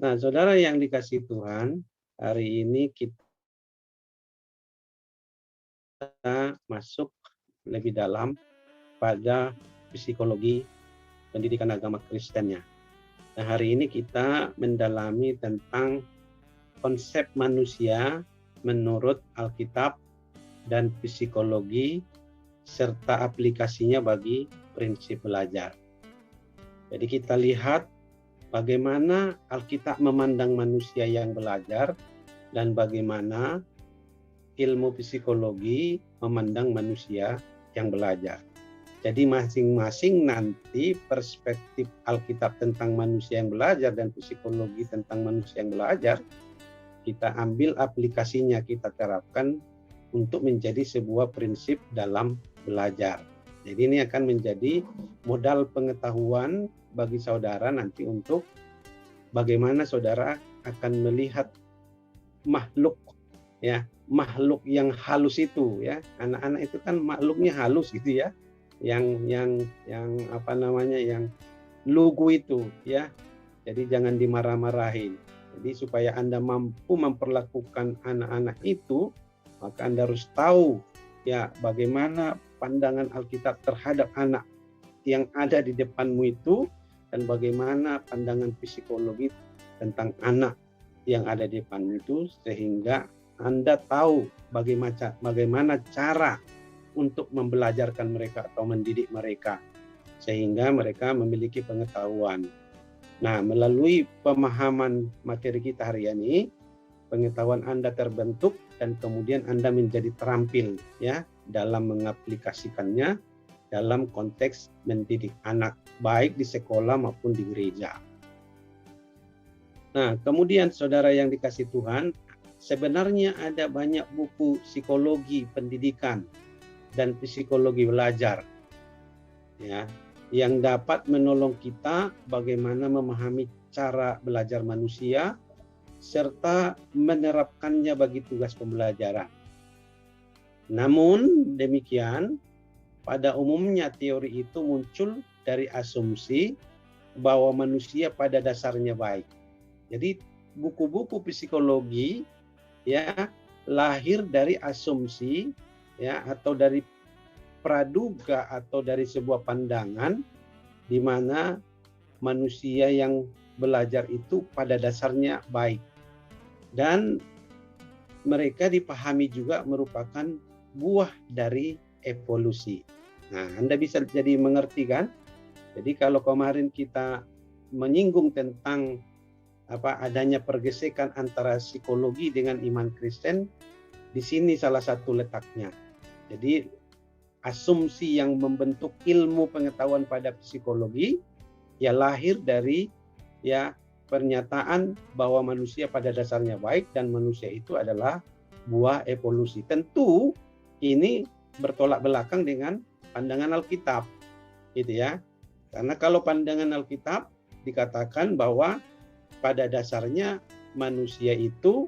Nah, saudara yang dikasihi Tuhan, hari ini kita masuk lebih dalam pada psikologi pendidikan agama Kristennya. Nah, hari ini kita mendalami tentang konsep manusia menurut Alkitab dan psikologi serta aplikasinya bagi prinsip belajar. Jadi kita lihat bagaimana Alkitab memandang manusia yang belajar dan bagaimana ilmu psikologi memandang manusia yang belajar. Jadi masing-masing nanti perspektif Alkitab tentang manusia yang belajar dan psikologi tentang manusia yang belajar, kita ambil aplikasinya, kita terapkan untuk menjadi sebuah prinsip dalam belajar. Jadi ini akan menjadi modal pengetahuan bagi saudara nanti untuk bagaimana saudara akan melihat makhluk, ya, makhluk yang halus itu, ya. Anak-anak itu kan makhluknya halus gitu ya. Yang apa namanya, yang lugu itu, ya. Jadi jangan dimarah-marahin. Jadi supaya Anda mampu memperlakukan anak-anak itu, maka Anda harus tahu ya bagaimana pandangan Alkitab terhadap anak yang ada di depanmu itu dan bagaimana pandangan psikologi tentang anak yang ada di depanmu itu, sehingga Anda tahu bagaimana cara untuk membelajarkan mereka atau mendidik mereka sehingga mereka memiliki pengetahuan. Nah, melalui pemahaman materi kita hari ini, pengetahuan Anda terbentuk dan kemudian Anda menjadi terampil ya dalam mengaplikasikannya dalam konteks mendidik anak, baik di sekolah maupun di gereja. Nah, kemudian saudara yang dikasihi Tuhan, sebenarnya ada banyak buku psikologi pendidikan dan psikologi belajar ya yang dapat menolong kita bagaimana memahami cara belajar manusia serta menerapkannya bagi tugas pembelajaran. Namun demikian, pada umumnya teori itu muncul dari asumsi bahwa manusia pada dasarnya baik. Jadi buku-buku psikologi ya lahir dari asumsi ya atau dari praduga atau dari sebuah pandangan di mana manusia yang belajar itu pada dasarnya baik dan mereka dipahami juga merupakan buah dari evolusi. Nah, Anda bisa jadi mengerti kan? Jadi kalau kemarin kita menyinggung tentang adanya pergesekan antara psikologi dengan iman Kristen, di sini salah satu letaknya. Jadi asumsi yang membentuk ilmu pengetahuan pada psikologi ya lahir dari ya pernyataan bahwa manusia pada dasarnya baik dan manusia itu adalah buah evolusi. Tentu ini bertolak belakang dengan pandangan Alkitab, gitu ya. Karena kalau pandangan Alkitab dikatakan bahwa pada dasarnya manusia itu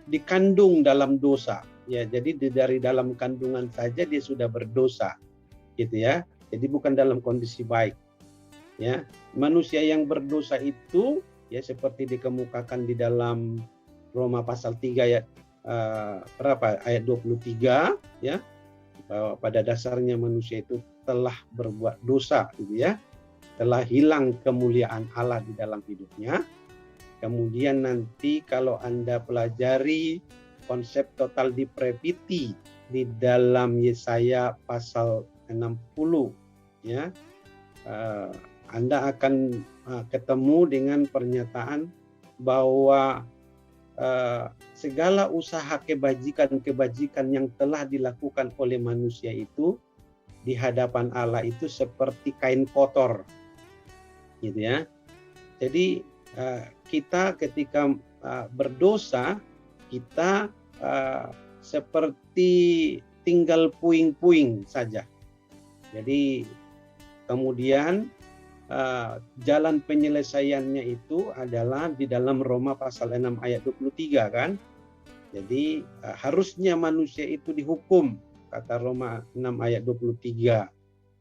dikandung dalam dosa. Ya, jadi dari dalam kandungan saja dia sudah berdosa, gitu ya. Jadi bukan dalam kondisi baik. Ya, manusia yang berdosa itu ya seperti dikemukakan di dalam Roma pasal 3 ayat ayat 23 ya. Bahwa pada dasarnya manusia itu telah berbuat dosa, gitu ya. Telah hilang kemuliaan Allah di dalam hidupnya. Kemudian nanti kalau Anda pelajari konsep total depravity di dalam Yesaya pasal 60 ya, Anda akan ketemu dengan pernyataan bahwa segala usaha kebajikan yang telah dilakukan oleh manusia itu di hadapan Allah itu seperti kain kotor, gitu ya. Jadi kita ketika berdosa kita seperti tinggal puing-puing saja. Jadi kemudian jalan penyelesaiannya itu adalah di dalam Roma pasal 6 ayat 23 kan. Jadi harusnya manusia itu dihukum, kata Roma 6 ayat 23.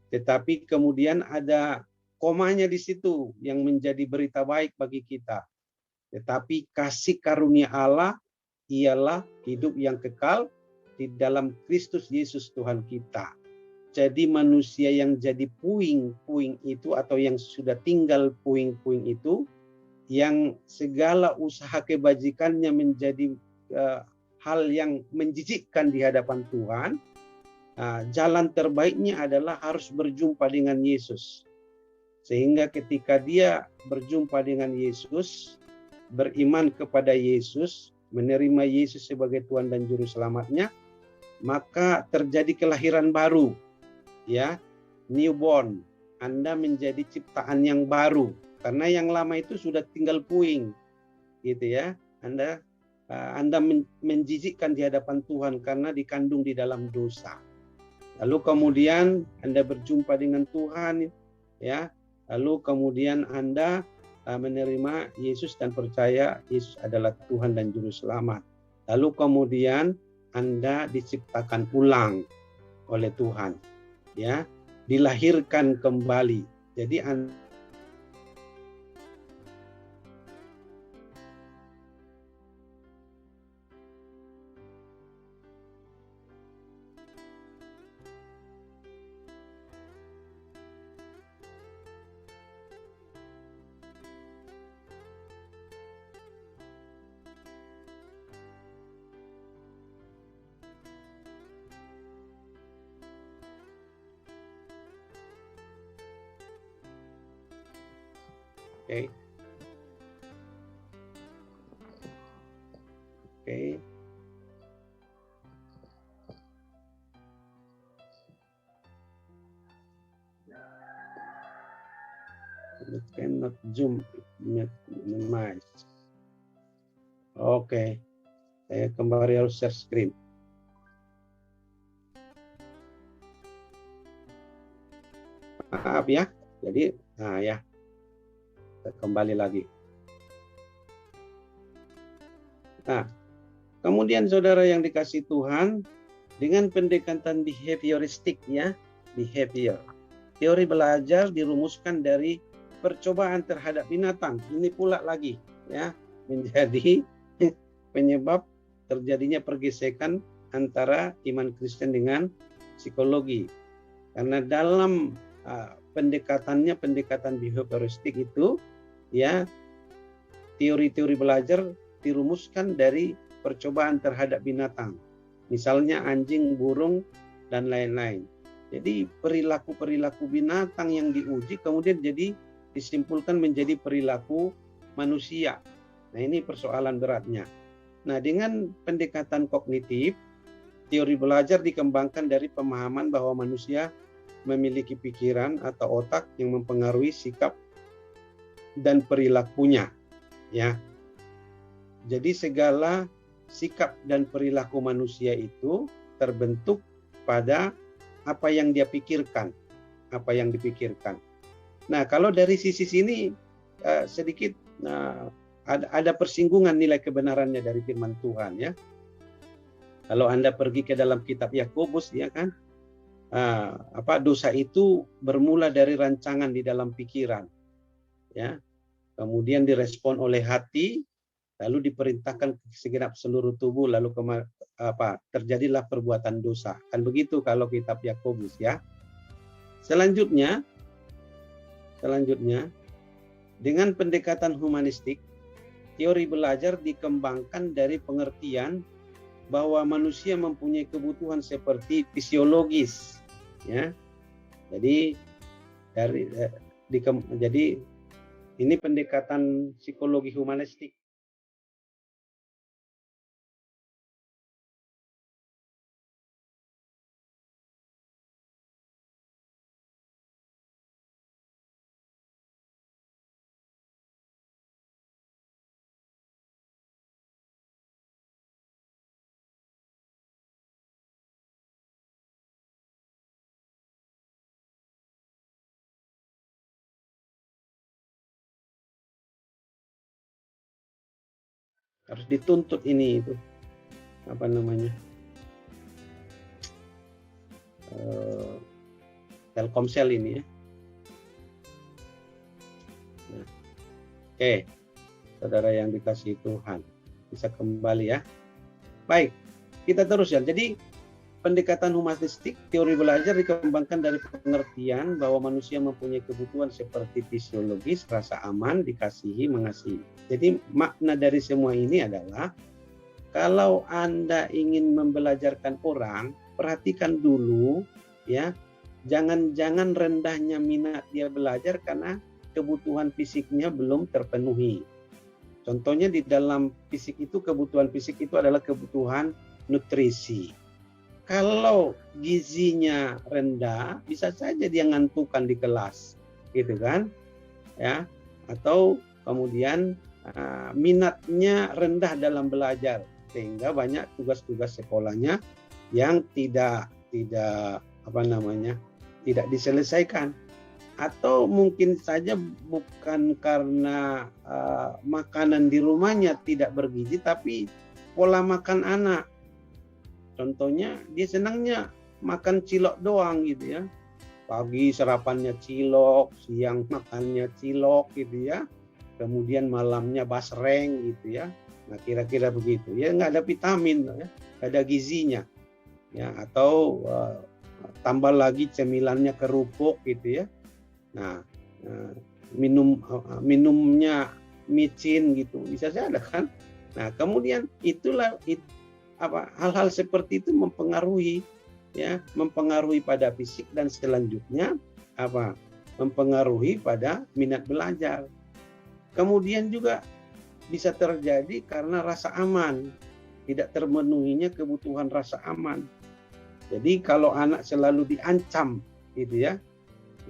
Tetapi kemudian ada komanya di situ yang menjadi berita baik bagi kita. Tetapi kasih karunia Allah ialah hidup yang kekal di dalam Kristus Yesus Tuhan kita. Jadi manusia yang jadi puing-puing itu, atau yang sudah tinggal puing-puing itu, yang segala usaha kebajikannya menjadi hal yang menjijikkan di hadapan Tuhan, jalan terbaiknya adalah harus berjumpa dengan Yesus. Sehingga ketika dia berjumpa dengan Yesus, beriman kepada Yesus, menerima Yesus sebagai Tuhan dan Juru Selamatnya, maka terjadi kelahiran baru, ya, newborn. Anda menjadi ciptaan yang baru, karena yang lama itu sudah tinggal puing, gitu ya. Anda menjijikkan di hadapan Tuhan karena dikandung di dalam dosa. Lalu kemudian Anda berjumpa dengan Tuhan, ya. Lalu kemudian Anda menerima Yesus dan percaya Yesus adalah Tuhan dan Juru Selamat. Lalu kemudian Anda diciptakan ulang oleh Tuhan, ya, dilahirkan kembali. Jadi Oke. You cannot zoom, minimize. Oke. Saya kembali harus share screen. Maaf ya. Jadi, ya. Kita kembali lagi. Nah, kemudian saudara yang dikasihi Tuhan, dengan pendekatan behavioristik, ya, behavior. Teori belajar dirumuskan dari percobaan terhadap binatang. Ini pula lagi, ya, menjadi penyebab terjadinya pergesekan antara iman Kristen dengan psikologi. Karena dalam pendekatan behavioristik itu, ya, teori-teori belajar dirumuskan dari percobaan terhadap binatang. Misalnya anjing, burung, dan lain-lain. Jadi perilaku-perilaku binatang yang diuji kemudian jadi disimpulkan menjadi perilaku manusia. Nah, ini persoalan beratnya. Nah, dengan pendekatan kognitif, teori belajar dikembangkan dari pemahaman bahwa manusia memiliki pikiran atau otak yang mempengaruhi sikap dan perilakunya, ya. Jadi segala sikap dan perilaku manusia itu terbentuk pada apa yang dia pikirkan, apa yang dipikirkan. Nah, kalau dari sisi sini sedikit ada persinggungan nilai kebenarannya dari firman Tuhan, ya. Kalau Anda pergi ke dalam kitab Yakobus, ya kan, dosa itu bermula dari rancangan di dalam pikiran, ya, kemudian direspon oleh hati, lalu diperintahkan ke segenap seluruh tubuh, lalu terjadilah perbuatan dosa. Kan begitu kalau kitab Yakobus, ya. Selanjutnya dengan pendekatan humanistik, teori belajar dikembangkan dari pengertian bahwa manusia mempunyai kebutuhan seperti fisiologis, ya. Jadi jadi ini pendekatan psikologi humanistik. Harus dituntut ini itu Telkomsel ini, ya. Oke, saudara yang dikasihi Tuhan, bisa kembali ya. Baik, kita terus ya. Jadi pendekatan humanistik, teori belajar dikembangkan dari pengertian bahwa manusia mempunyai kebutuhan seperti fisiologis, rasa aman, dikasihi, mengasihi. Jadi makna dari semua ini adalah kalau Anda ingin membelajarkan orang, perhatikan dulu ya. Jangan-jangan rendahnya minat dia belajar karena kebutuhan fisiknya belum terpenuhi. Contohnya di dalam fisik itu, kebutuhan fisik itu adalah kebutuhan nutrisi. Kalau gizinya rendah, bisa saja dia ngantukan di kelas, gitu kan? Ya, atau kemudian minatnya rendah dalam belajar, sehingga banyak tugas-tugas sekolahnya yang tidak tidak diselesaikan. Atau mungkin saja bukan karena makanan di rumahnya tidak bergizi, tapi pola makan anak. Contohnya dia senangnya makan cilok doang gitu ya. Pagi sarapannya cilok, siang makannya cilok gitu ya. Kemudian malamnya basreng gitu ya. Nah kira-kira begitu. Ya nggak ada vitamin ya, nggak ada gizinya. Ya, atau tambah lagi cemilannya kerupuk gitu ya. Nah, minumnya micin gitu, bisa saja kan. Nah, kemudian itulah hal-hal seperti itu mempengaruhi pada fisik dan selanjutnya mempengaruhi pada minat belajar. Kemudian juga bisa terjadi karena rasa aman, tidak termenuhinya kebutuhan rasa aman. Jadi kalau anak selalu diancam gitu ya,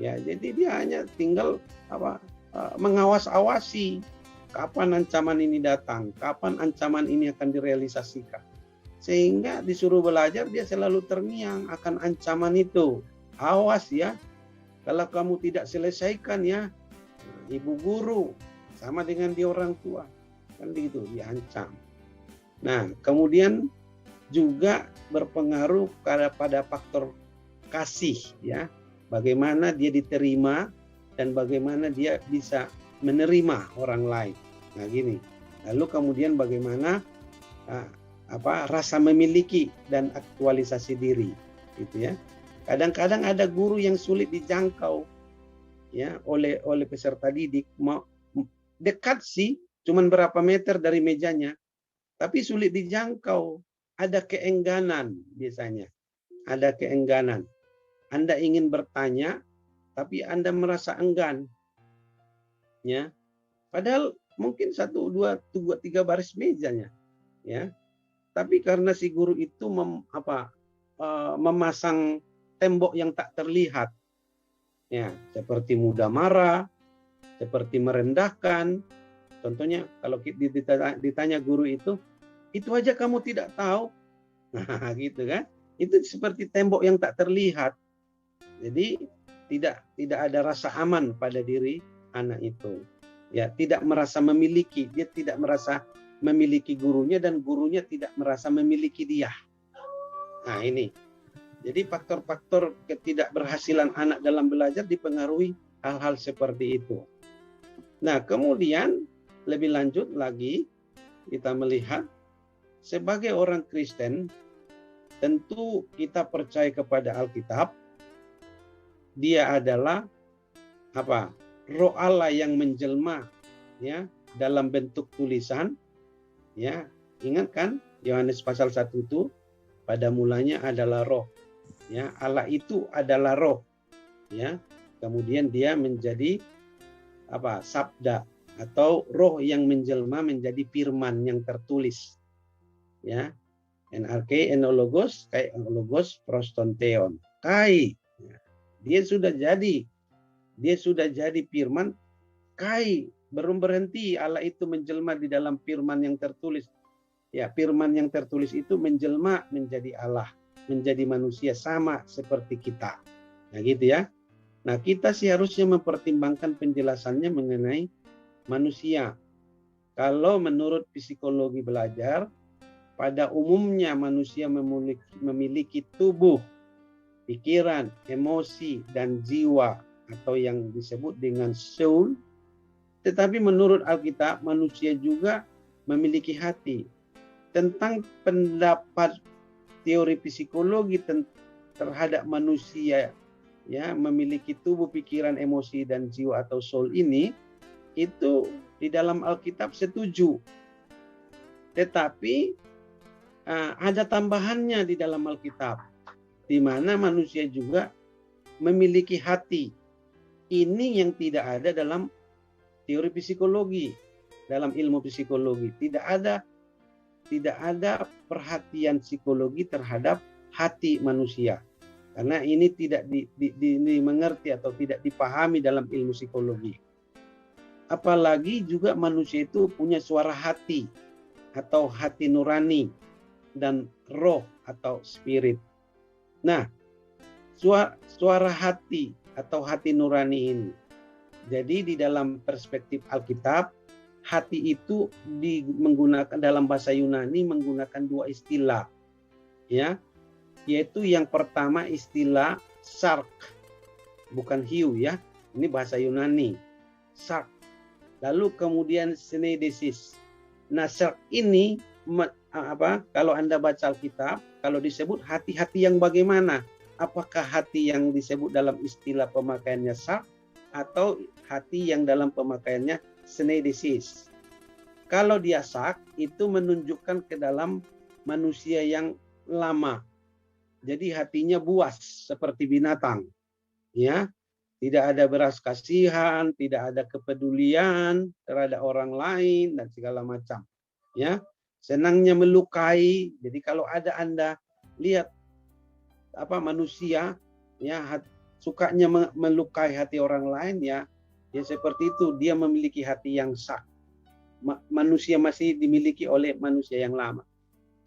jadi dia hanya tinggal mengawas-awasi kapan ancaman ini datang, kapan ancaman ini akan direalisasikan. Sehingga disuruh belajar dia selalu terngiang akan ancaman itu. Awas ya, kalau kamu tidak selesaikan ya, ibu guru sama dengan di orang tua kan begitu, diancam. Nah, kemudian juga berpengaruh pada faktor kasih ya, bagaimana dia diterima dan bagaimana dia bisa menerima orang lain. Nah gini, lalu kemudian bagaimana rasa memiliki dan aktualisasi diri gitu ya. Kadang-kadang ada guru yang sulit dijangkau ya oleh peserta didik. Mau dekat sih, cuman berapa meter dari mejanya, tapi sulit dijangkau. Ada keengganan biasanya. Ada keengganan. Anda ingin bertanya, tapi Anda merasa enggan. Ya. Padahal mungkin 1, 2, 3 baris mejanya. Ya. Tapi karena si guru itu memasang tembok yang tak terlihat. Ya, seperti mudah marah, seperti merendahkan. Contohnya kalau ditanya guru itu aja kamu tidak tahu. Nah, gitu kan? Itu seperti tembok yang tak terlihat. Jadi tidak ada rasa aman pada diri anak itu. Ya, tidak merasa memiliki, dia tidak merasa memiliki gurunya dan gurunya tidak merasa memiliki dia. Nah, ini. Jadi faktor-faktor ketidakberhasilan anak dalam belajar dipengaruhi hal-hal seperti itu. Nah, kemudian lebih lanjut lagi kita melihat sebagai orang Kristen, tentu kita percaya kepada Alkitab. Dia adalah Roh Allah yang menjelma ya dalam bentuk tulisan. Ya, ingat kan Yohanes pasal 1 itu pada mulanya adalah roh. Ya, Allah itu adalah roh. Ya. Kemudian dia menjadi sabda atau roh yang menjelma menjadi firman yang tertulis. Ya. NRK enologos kai enologos prostonteon. Kai. Dia sudah jadi firman. Kai belum berhenti Allah itu menjelma di dalam firman yang tertulis. Ya, firman yang tertulis itu menjelma menjadi Allah, menjadi manusia sama seperti kita. Nah, gitu ya. Nah, kita sih harusnya mempertimbangkan penjelasannya mengenai manusia. Kalau menurut psikologi belajar, pada umumnya manusia memiliki tubuh, pikiran, emosi, dan jiwa atau yang disebut dengan soul Tetapi menurut Alkitab, manusia juga memiliki hati. Tentang pendapat teori psikologi terhadap manusia ya memiliki tubuh, pikiran, emosi dan jiwa atau soul ini, itu di dalam Alkitab setuju. Tetapi ada tambahannya di dalam Alkitab, di mana manusia juga memiliki hati. Ini yang tidak ada dalam teori psikologi, dalam ilmu psikologi. Tidak ada perhatian psikologi terhadap hati manusia. Karena ini tidak dimengerti atau tidak dipahami dalam ilmu psikologi. Apalagi juga manusia itu punya suara hati atau hati nurani dan roh atau spirit. Nah, suara hati atau hati nurani ini. Jadi di dalam perspektif Alkitab, hati itu menggunakan dalam bahasa Yunani menggunakan dua istilah, ya, yaitu yang pertama istilah sark, bukan hiu ya, ini bahasa Yunani, sark. Lalu kemudian synedesis. Nah, sark ini kalau Anda baca Alkitab, kalau disebut hati-hati yang bagaimana? Apakah hati yang disebut dalam istilah pemakaiannya sark atau hati yang dalam pemakaiannya synedesis? Kalau dia sark itu menunjukkan ke dalam manusia yang lama. Jadi hatinya buas seperti binatang. Ya, tidak ada belas kasihan, tidak ada kepedulian terhadap orang lain dan segala macam. Ya, senangnya melukai. Jadi kalau ada Anda lihat manusia ya sukanya melukai hati orang lain ya seperti itu, dia memiliki hati yang sak. Manusia masih dimiliki oleh manusia yang lama.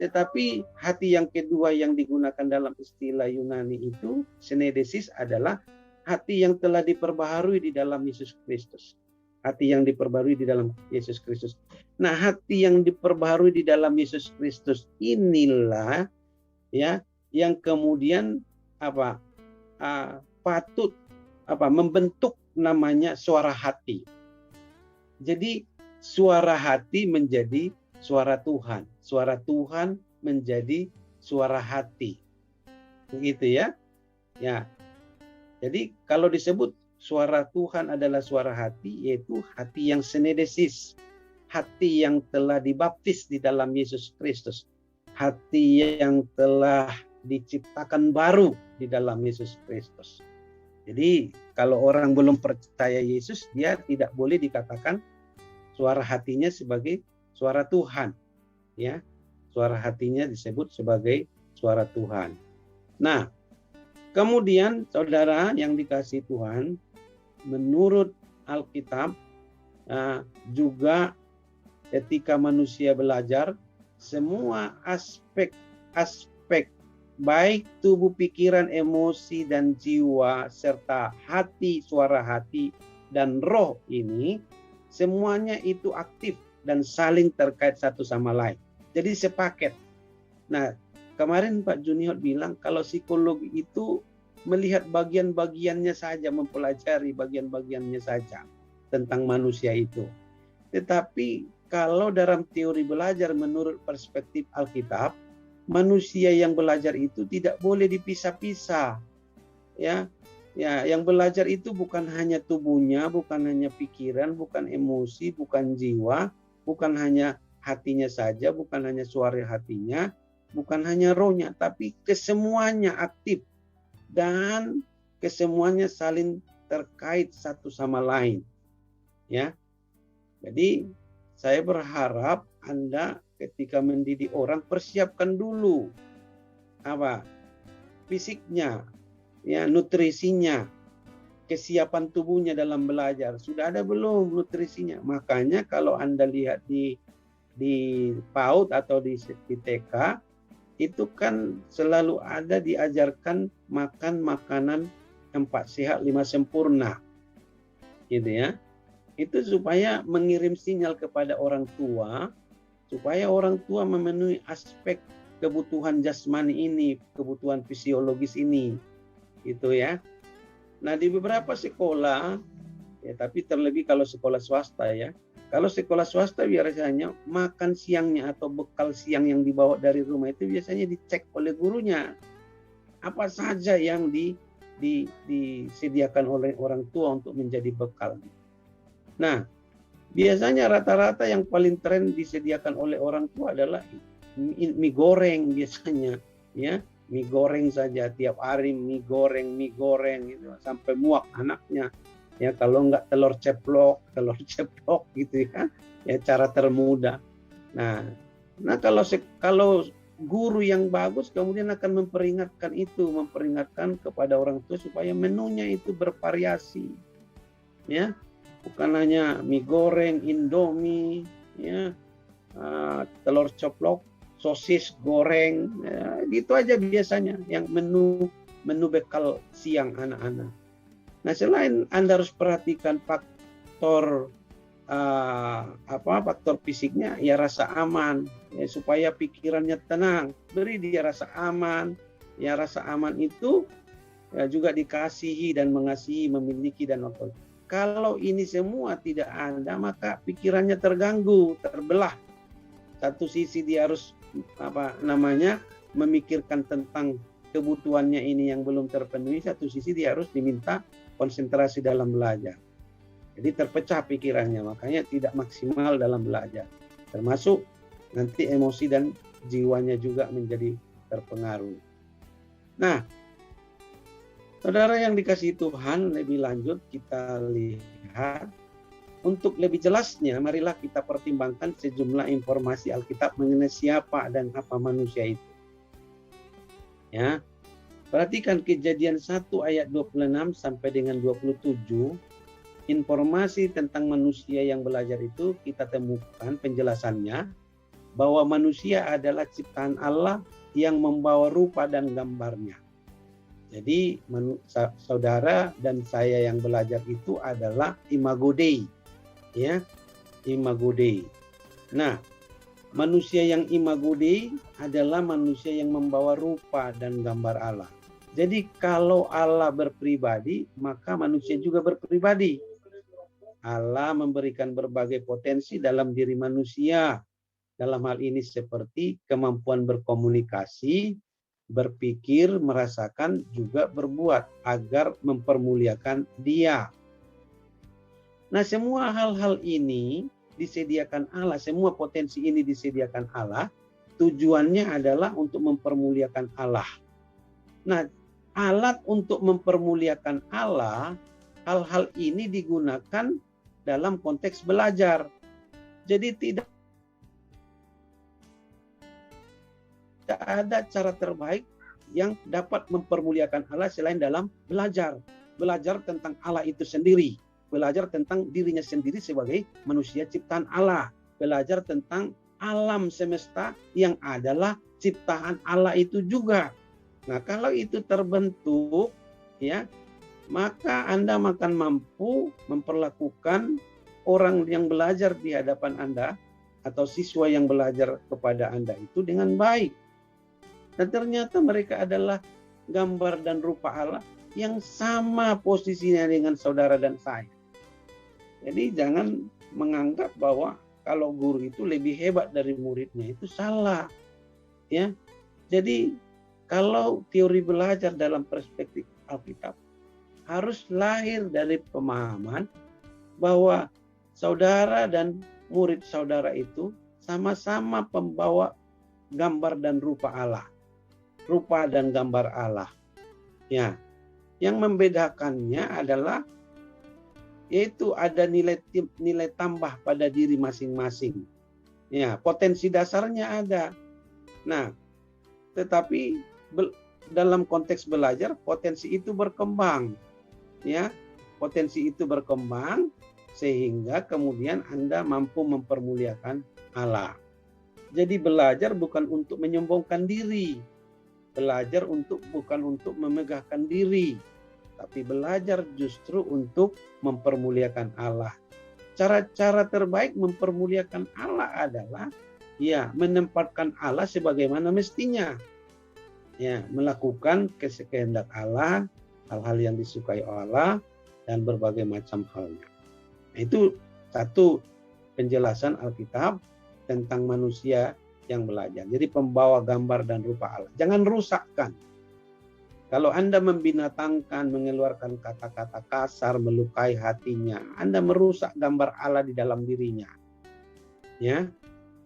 Tetapi hati yang kedua yang digunakan dalam istilah Yunani itu synedesis adalah hati yang telah diperbaharui di dalam Yesus Kristus. Hati yang diperbaharui di dalam Yesus Kristus. Nah, hati yang diperbaharui di dalam Yesus Kristus inilah ya yang kemudian patut membentuk namanya suara hati. Jadi suara hati menjadi suara Tuhan. Suara Tuhan menjadi suara hati. Begitu ya. Ya. Jadi kalau disebut suara Tuhan adalah suara hati, yaitu hati yang synedesis. Hati yang telah dibaptis di dalam Yesus Kristus. Hati yang telah diciptakan baru di dalam Yesus Kristus. Jadi kalau orang belum percaya Yesus, dia tidak boleh dikatakan suara hatinya sebagai suara Tuhan. Ya, suara hatinya disebut sebagai suara Tuhan. Nah, kemudian saudara yang dikasihi Tuhan, menurut Alkitab juga ketika manusia belajar, semua aspek baik tubuh, pikiran, emosi, dan jiwa, serta hati, suara hati, dan roh ini, semuanya itu aktif dan saling terkait satu sama lain. Jadi sepaket. Nah, kemarin Pak Junior bilang kalau psikologi itu melihat bagian-bagiannya saja, mempelajari bagian-bagiannya saja tentang manusia itu. Tetapi kalau dalam teori belajar menurut perspektif Alkitab, manusia yang belajar itu tidak boleh dipisah-pisah. Ya, yang belajar itu bukan hanya tubuhnya, bukan hanya pikiran, bukan emosi, bukan jiwa, bukan hanya hatinya saja, bukan hanya suara hatinya, bukan hanya rohnya, tapi kesemuanya aktif dan kesemuanya saling terkait satu sama lain. Ya. Jadi saya berharap Anda ketika mendidik orang, persiapkan dulu fisiknya, ya, nutrisinya, kesiapan tubuhnya dalam belajar. Sudah ada belum nutrisinya? Makanya kalau Anda lihat di PAUD atau di TK, itu kan selalu ada diajarkan makan makanan 4 sehat 5 sempurna. Gitu ya. Itu supaya mengirim sinyal kepada orang tua, supaya orang tua memenuhi aspek kebutuhan jasmani ini, kebutuhan fisiologis ini, gitu ya. Nah, di beberapa sekolah Ya, tapi terlebih kalau sekolah swasta ya. Kalau sekolah swasta biasanya makan siangnya atau bekal siang yang dibawa dari rumah itu biasanya dicek oleh gurunya. Apa saja yang disediakan oleh orang tua untuk menjadi bekal. Nah, biasanya rata-rata yang paling tren disediakan oleh orang tua adalah mie goreng biasanya, ya. Mie goreng saja tiap hari, mie goreng gitu sampai muak anaknya. Ya, kalau enggak telur ceplok gitu ya. Ya, cara termudah. Nah, kalau guru yang bagus kemudian akan memperingatkan kepada orang tua supaya menunya itu bervariasi. Ya, bukan hanya mie goreng, Indomie, ya, telur ceplok, sosis goreng, ya, gitu aja biasanya yang menu bekal siang anak-anak. Nah, selain Anda harus perhatikan faktor faktor fisiknya, ya rasa aman, ya, supaya pikirannya tenang. Beri dia rasa aman. Ya, rasa aman itu ya, juga dikasihi dan mengasihi, memiliki dan apa. Kalau ini semua tidak ada, maka pikirannya terganggu, terbelah. Satu sisi dia harus memikirkan tentang kebutuhannya ini yang belum terpenuhi, satu sisi dia harus diminta konsentrasi dalam belajar. Jadi terpecah pikirannya, makanya tidak maksimal dalam belajar. Termasuk nanti emosi dan jiwanya juga menjadi terpengaruh. Nah, saudara yang dikasihi Tuhan, lebih lanjut kita lihat. Untuk lebih jelasnya, marilah kita pertimbangkan sejumlah informasi Alkitab mengenai siapa dan apa manusia itu. Ya, perhatikan Kejadian 1 ayat 26 sampai dengan 27. Informasi tentang manusia yang belajar itu kita temukan penjelasannya bahwa manusia adalah ciptaan Allah yang membawa rupa dan gambarnya. Jadi saudara dan saya yang belajar itu adalah imago Dei, ya, imago Dei. Nah, manusia yang imago Dei adalah manusia yang membawa rupa dan gambar Allah. Jadi kalau Allah berpribadi, maka manusia juga berpribadi. Allah memberikan berbagai potensi dalam diri manusia. Dalam hal ini seperti kemampuan berkomunikasi, berpikir, merasakan, juga berbuat agar mempermuliakan Dia. Nah, semua hal-hal ini disediakan Allah, semua potensi ini disediakan Allah, tujuannya adalah untuk mempermuliakan Allah. Nah, alat untuk mempermuliakan Allah, hal-hal ini digunakan dalam konteks belajar. Jadi tidak ada cara terbaik yang dapat mempermuliakan Allah selain dalam belajar. Belajar tentang Allah itu sendiri. Belajar tentang dirinya sendiri sebagai manusia ciptaan Allah. Belajar tentang alam semesta yang adalah ciptaan Allah itu juga. Nah, kalau itu terbentuk, ya, maka Anda akan mampu memperlakukan orang yang belajar di hadapan Anda atau siswa yang belajar kepada Anda itu dengan baik. Dan ternyata mereka adalah gambar dan rupa Allah yang sama posisinya dengan saudara dan saya. Jadi jangan menganggap bahwa kalau guru itu lebih hebat dari muridnya, itu salah. Ya. Jadi kalau teori belajar dalam perspektif Alkitab harus lahir dari pemahaman bahwa saudara dan murid saudara itu sama-sama pembawa gambar dan rupa Allah. Rupa dan gambar Allah. Ya. Yang membedakannya adalah yaitu ada nilai tambah pada diri masing-masing. Ya, potensi dasarnya ada. Nah, tetapi dalam konteks belajar potensi itu berkembang. Ya, potensi itu berkembang sehingga kemudian Anda mampu mempermuliakan Allah. Jadi belajar bukan untuk menyombongkan diri. Belajar bukan untuk memegahkan diri, tapi belajar justru untuk mempermuliakan Allah. Cara-cara terbaik mempermuliakan Allah adalah ya menempatkan Allah sebagaimana mestinya. Ya, melakukan kehendak Allah, hal-hal yang disukai Allah dan berbagai macam halnya. Itu satu penjelasan Alkitab tentang manusia yang belajar. Jadi pembawa gambar dan rupa Allah. Jangan rusakkan. Kalau Anda membinatangkan, mengeluarkan kata-kata kasar, melukai hatinya, Anda merusak gambar Allah di dalam dirinya. Ya,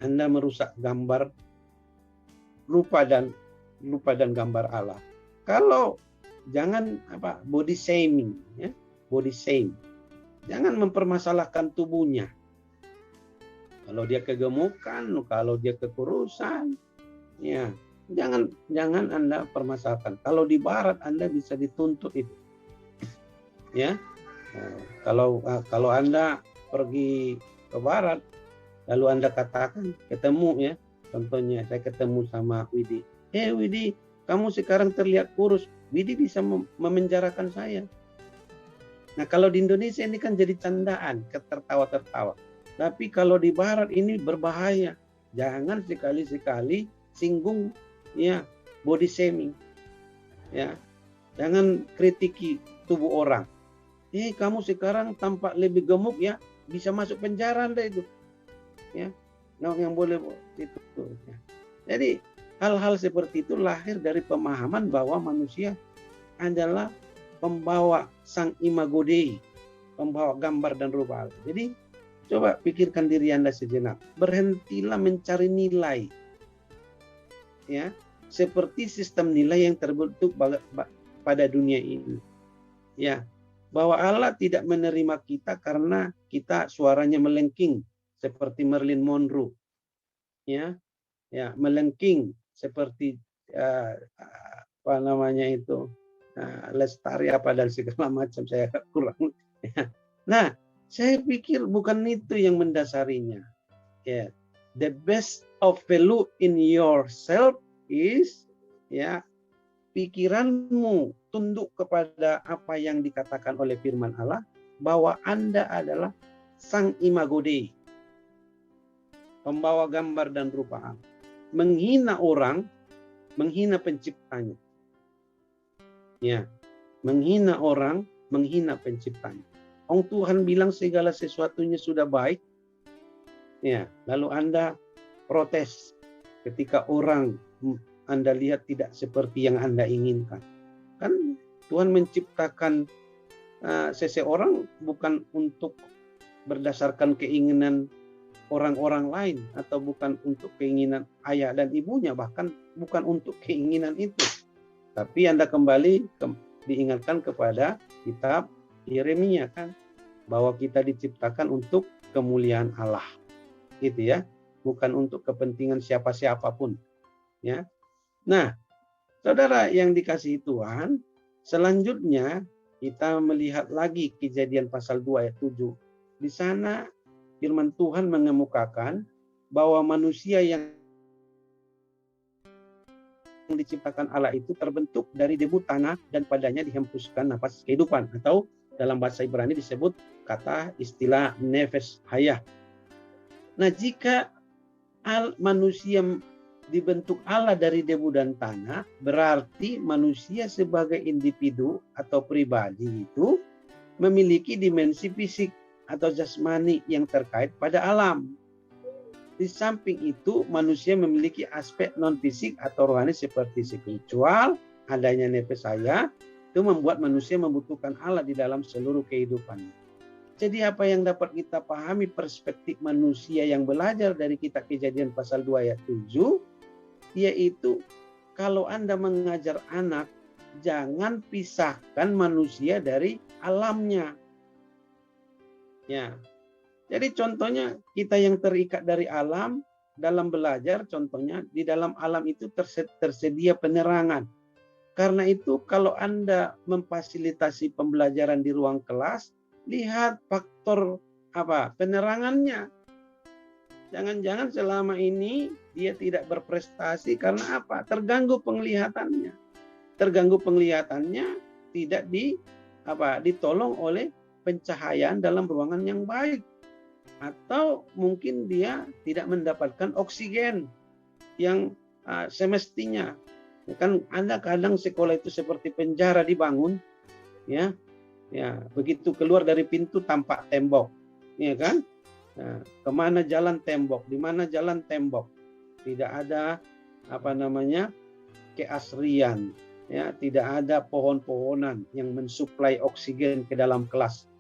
Anda merusak gambar rupa dan gambar Allah. Kalau jangan body shaming, ya, body shame. Jangan mempermasalahkan tubuhnya. Kalau dia kegemukan, kalau dia kekurusan, ya jangan Anda permasalahkan. Kalau di barat Anda bisa dituntut itu. Ya. Kalau Anda pergi ke barat lalu Anda katakan ketemu ya, contohnya saya ketemu sama Widi. Widi, kamu sekarang terlihat kurus. Widi bisa memenjarakan saya. Nah, kalau di Indonesia ini kan jadi candaan, tertawa-tertawa. Tapi kalau di barat ini berbahaya. Jangan sekali-sekali singgung ya body shaming. Ya. Jangan kritiki tubuh orang. Kamu sekarang tampak lebih gemuk ya, bisa masuk penjara Anda itu. Ya. Nah, yang boleh itu. Ya. Jadi hal-hal seperti itu lahir dari pemahaman bahwa manusia adalah pembawa sang imago Dei, pembawa gambar dan rupa Allah. Jadi coba pikirkan diri Anda sejenak. Berhentilah mencari nilai. Ya, seperti sistem nilai yang terbentuk pada dunia ini. Ya, bahwa Allah tidak menerima kita karena kita suaranya melengking seperti Marilyn Monroe. Ya, melengking seperti Lestari dan segala macam, saya kurang. Nah, saya pikir bukan itu yang mendasarinya. Yeah. The best of value in yourself is pikiranmu tunduk kepada apa yang dikatakan oleh firman Allah bahwa Anda adalah sang imago Dei, pembawa gambar dan rupa Allah. Menghina orang, menghina penciptanya. Ya, menghina orang, menghina penciptanya. Tuhan bilang segala sesuatunya sudah baik. Ya, lalu Anda protes ketika orang Anda lihat tidak seperti yang Anda inginkan. Kan Tuhan menciptakan seseorang bukan untuk berdasarkan keinginan orang-orang lain atau bukan untuk keinginan ayah dan ibunya, bahkan bukan untuk keinginan itu. Tapi Anda kembali diingatkan kepada kitab Yeremia kan, bahwa kita diciptakan untuk kemuliaan Allah, gitu ya, bukan untuk kepentingan siapa-siapapun, ya. Nah, saudara yang dikasihi Tuhan, selanjutnya kita melihat lagi Kejadian pasal 2 ayat 7. Di sana firman Tuhan mengemukakan bahwa manusia yang diciptakan Allah itu terbentuk dari debu tanah dan padanya dihembuskan nafas kehidupan, atau dalam bahasa Ibrani disebut kata istilah nefes hayah. Nah, jika manusia dibentuk Allah dari debu dan tanah, berarti manusia sebagai individu atau pribadi itu memiliki dimensi fisik atau jasmani yang terkait pada alam. Di samping itu, manusia memiliki aspek non-fisik atau rohani seperti spiritual, adanya nefes saya, itu membuat manusia membutuhkan Allah di dalam seluruh kehidupannya. Jadi apa yang dapat kita pahami perspektif manusia yang belajar dari kitab Kejadian pasal 2 ayat 7, yaitu kalau Anda mengajar anak, jangan pisahkan manusia dari alamnya. Ya. Jadi contohnya kita yang terikat dari alam dalam belajar, contohnya di dalam alam itu tersedia penerangan. Karena itu kalau Anda memfasilitasi pembelajaran di ruang kelas, lihat faktor penerangannya. Jangan-jangan selama ini dia tidak berprestasi karena apa? Terganggu penglihatannya. Terganggu penglihatannya, tidak ditolong oleh pencahayaan dalam ruangan yang baik. Atau mungkin dia tidak mendapatkan oksigen yang semestinya. Kan Anda kadang sekolah itu seperti penjara dibangun, ya begitu keluar dari pintu tampak tembok, ya kan? Nah, kemana jalan tembok, di mana jalan tembok, tidak ada apa namanya keasrian, ya, tidak ada pohon-pohonan yang mensuplai oksigen ke dalam kelas,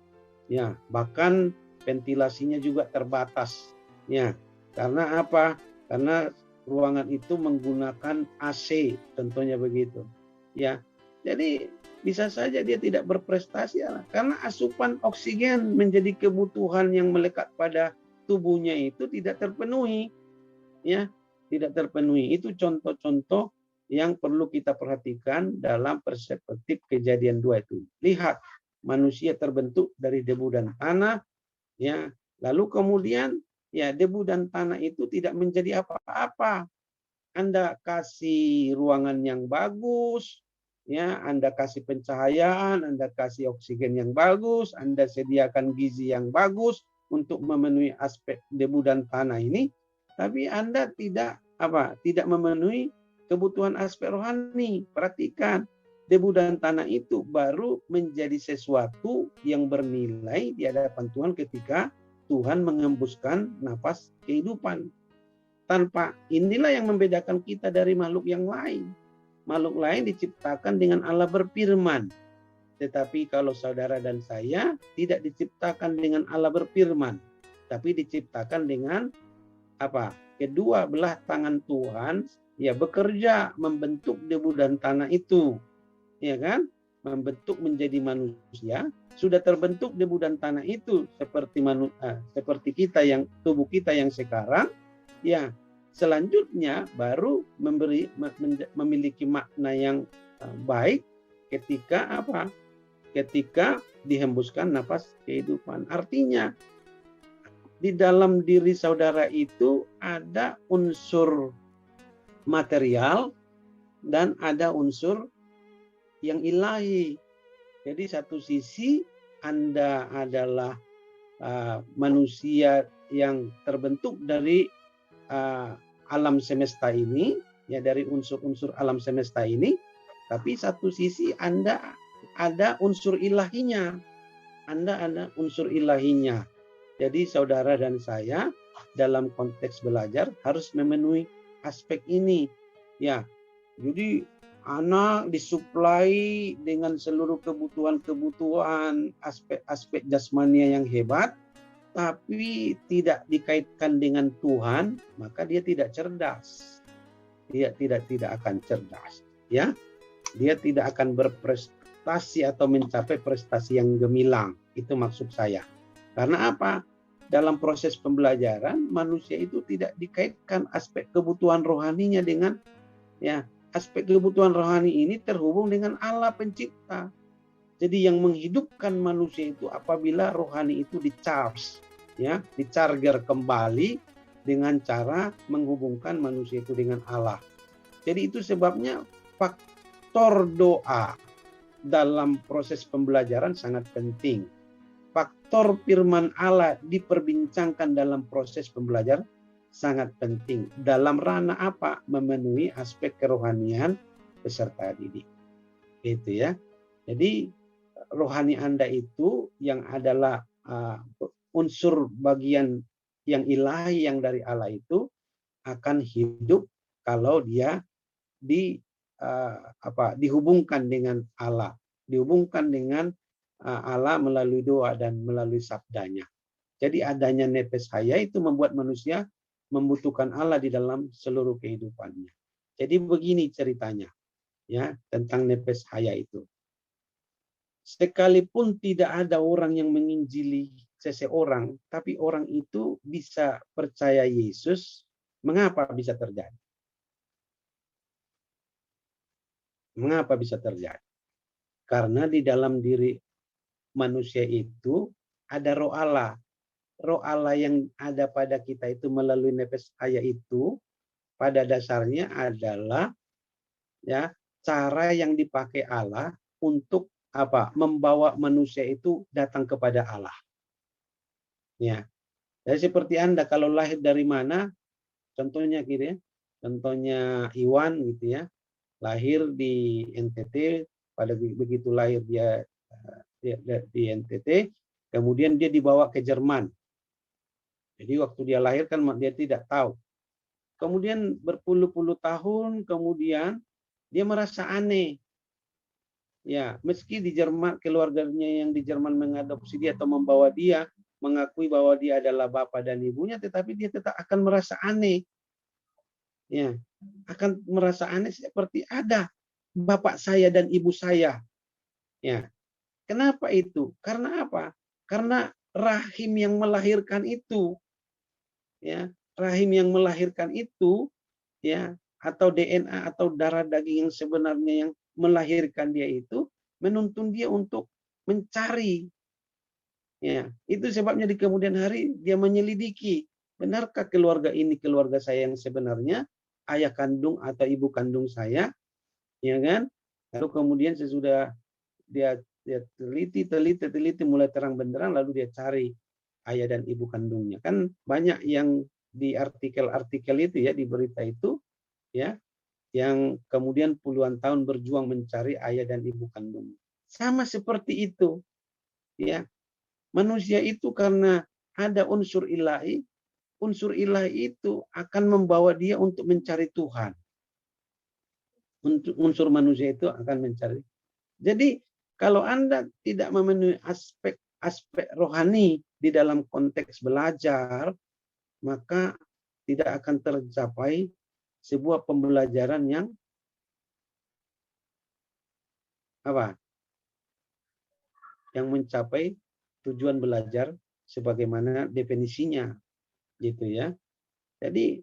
ya, bahkan ventilasinya juga terbatas, ya, karena apa? Karena ruangan itu menggunakan AC, contohnya begitu, ya. Jadi bisa saja dia tidak berprestasi ya, karena asupan oksigen menjadi kebutuhan yang melekat pada tubuhnya itu tidak terpenuhi, ya, tidak terpenuhi. Itu contoh-contoh yang perlu kita perhatikan dalam perspektif kejadian 2 itu. Lihat, manusia terbentuk dari debu dan tanah, ya. Lalu kemudian ya debu dan tanah itu tidak menjadi apa-apa. Anda kasih ruangan yang bagus, ya, Anda kasih pencahayaan, Anda kasih oksigen yang bagus, Anda sediakan gizi yang bagus untuk memenuhi aspek debu dan tanah ini, tapi Anda tidak memenuhi kebutuhan aspek rohani. Perhatikan, debu dan tanah itu baru menjadi sesuatu yang bernilai di hadapan Tuhan ketika Tuhan mengembuskan napas kehidupan. Tanpa inilah yang membedakan kita dari makhluk yang lain. Makhluk lain diciptakan dengan Allah berfirman. Tetapi kalau saudara dan saya tidak diciptakan dengan Allah berfirman, tapi diciptakan dengan apa? Kedua belah tangan Tuhan ya bekerja membentuk debu dan tanah itu, ya kan? Membentuk menjadi manusia, sudah terbentuk debu dan tanah itu seperti kita yang tubuh kita yang sekarang, ya. Selanjutnya baru memiliki makna yang baik ketika apa? Ketika dihembuskan napas kehidupan. Artinya di dalam diri saudara itu ada unsur material dan ada unsur yang ilahi. Jadi satu sisi Anda adalah manusia yang terbentuk dari alam semesta ini, ya, dari unsur-unsur alam semesta ini, tapi satu sisi Anda ada unsur ilahinya. Anda ada unsur ilahinya. Jadi saudara dan saya dalam konteks belajar harus memenuhi aspek ini. Ya, jadi anak disuplai dengan seluruh kebutuhan-kebutuhan aspek-aspek jasmania yang hebat, tapi tidak dikaitkan dengan Tuhan, maka dia tidak cerdas. Dia tidak akan cerdas, ya. Dia tidak akan berprestasi atau mencapai prestasi yang gemilang. Itu maksud saya. Karena apa? Dalam proses pembelajaran, manusia itu tidak dikaitkan aspek kebutuhan rohaninya dengan, ya, aspek kebutuhan rohani ini terhubung dengan Allah pencipta. Jadi yang menghidupkan manusia itu apabila rohani itu di-charge, ya, di-charger kembali dengan cara menghubungkan manusia itu dengan Allah. Jadi itu sebabnya faktor doa dalam proses pembelajaran sangat penting. Faktor firman Allah diperbincangkan dalam proses pembelajaran sangat penting. Dalam ranah apa? Memenuhi aspek kerohanian peserta didik. Itu ya. Jadi rohani Anda itu yang adalah unsur bagian yang ilahi yang dari Allah itu akan hidup kalau dia dihubungkan dengan Allah, dihubungkan dengan Allah melalui doa dan melalui sabdanya. Jadi adanya nefes haya itu membuat manusia membutuhkan Allah di dalam seluruh kehidupannya. Jadi begini ceritanya, ya, tentang nefes haya itu. Sekalipun tidak ada orang yang menginjili seseorang, tapi orang itu bisa percaya Yesus. Mengapa bisa terjadi? Mengapa bisa terjadi? Karena di dalam diri manusia itu ada roh Allah. Roh Allah yang ada pada kita itu melalui nefes haya itu pada dasarnya adalah, ya, cara yang dipakai Allah untuk apa? Membawa manusia itu datang kepada Allah. Ya. Jadi seperti Anda kalau lahir dari mana? Contohnya gitu ya. Contohnya Iwan gitu ya. Lahir di NTT, pada begitu lahir dia di NTT, kemudian dia dibawa ke Jerman. Jadi waktu dia lahir kan dia tidak tahu. Kemudian berpuluh-puluh tahun kemudian dia merasa aneh. Ya, meski di Jerman keluarganya yang di Jerman mengadopsi dia atau membawa dia, mengakui bahwa dia adalah bapak dan ibunya, tetapi dia tetap akan merasa aneh. Ya, akan merasa aneh seperti ada bapak saya dan ibu saya. Ya, kenapa itu? Karena apa? Karena rahim yang melahirkan itu, ya, rahim yang melahirkan itu, ya, atau DNA atau darah daging yang sebenarnya yang melahirkan dia itu menuntun dia untuk mencari. Ya, itu sebabnya di kemudian hari dia menyelidiki, benarkah keluarga ini keluarga saya yang sebenarnya, ayah kandung atau ibu kandung saya, ya kan? Lalu kemudian sesudah dia teliti mulai terang benderang, lalu dia cari ayah dan ibu kandungnya. Kan banyak yang di artikel-artikel itu ya, di berita itu ya, yang kemudian puluhan tahun berjuang mencari ayah dan ibu kandung. Sama seperti itu, ya. Manusia itu karena ada unsur ilahi itu akan membawa dia untuk mencari Tuhan. Unsur manusia itu akan mencari. Jadi kalau Anda tidak memenuhi aspek rohani di dalam konteks belajar, maka tidak akan tercapai sebuah pembelajaran yang apa? Yang mencapai tujuan belajar sebagaimana definisinya, gitu ya. Jadi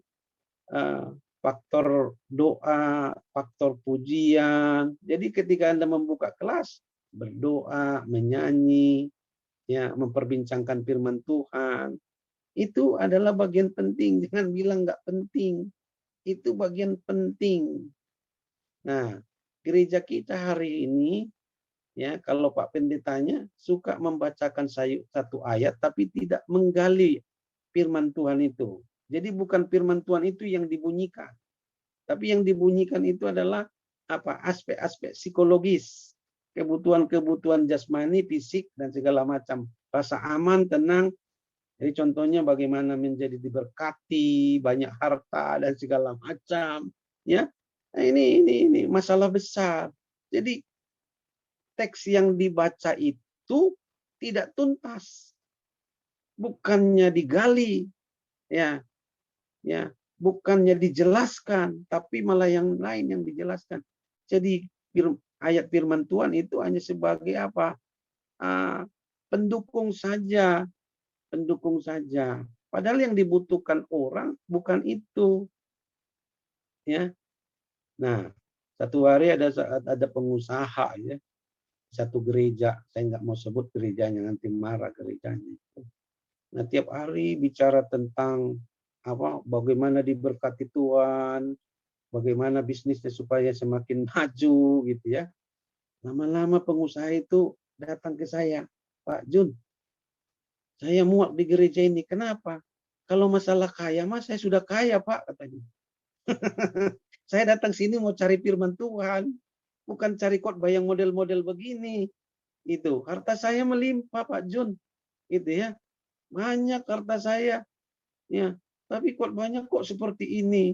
faktor doa, faktor pujian. Jadi ketika Anda membuka kelas, berdoa, menyanyi, ya, memperbincangkan firman Tuhan, itu adalah bagian penting. Jangan bilang nggak penting. Itu bagian penting. Nah, gereja kita hari ini, ya, kalau Pak Pendetanya suka membacakan satu ayat, tapi tidak menggali firman Tuhan itu. Jadi bukan firman Tuhan itu yang dibunyikan, tapi yang dibunyikan itu adalah apa? Aspek-aspek psikologis, kebutuhan-kebutuhan jasmani, fisik dan segala macam. Rasa aman, tenang. Jadi contohnya bagaimana menjadi diberkati, banyak harta dan segala macam, ya. Nah, ini masalah besar. Jadi teks yang dibaca itu tidak tuntas, bukannya digali, ya, ya, bukannya dijelaskan, tapi malah yang lain yang dijelaskan. Jadi ayat firman Tuhan itu hanya sebagai apa? Pendukung saja, pendukung saja. Padahal yang dibutuhkan orang bukan itu, ya. Nah, satu hari ada pengusaha, ya, satu gereja, saya nggak mau sebut gerejanya, nanti marah gerejanya. Nah, tiap hari bicara tentang apa, bagaimana diberkati Tuhan, bagaimana bisnisnya supaya semakin maju gitu ya. Lama-lama pengusaha itu datang ke saya, Pak Jun, saya muak di gereja ini. Kenapa? Kalau masalah kaya, mas saya sudah kaya, Pak, katanya. Saya datang sini mau cari firman Tuhan, bukan cari khotbah yang model-model begini. Itu harta saya melimpah, Pak Jun, gitu ya. Banyak harta saya, ya. Tapi khotbahnya kok seperti ini.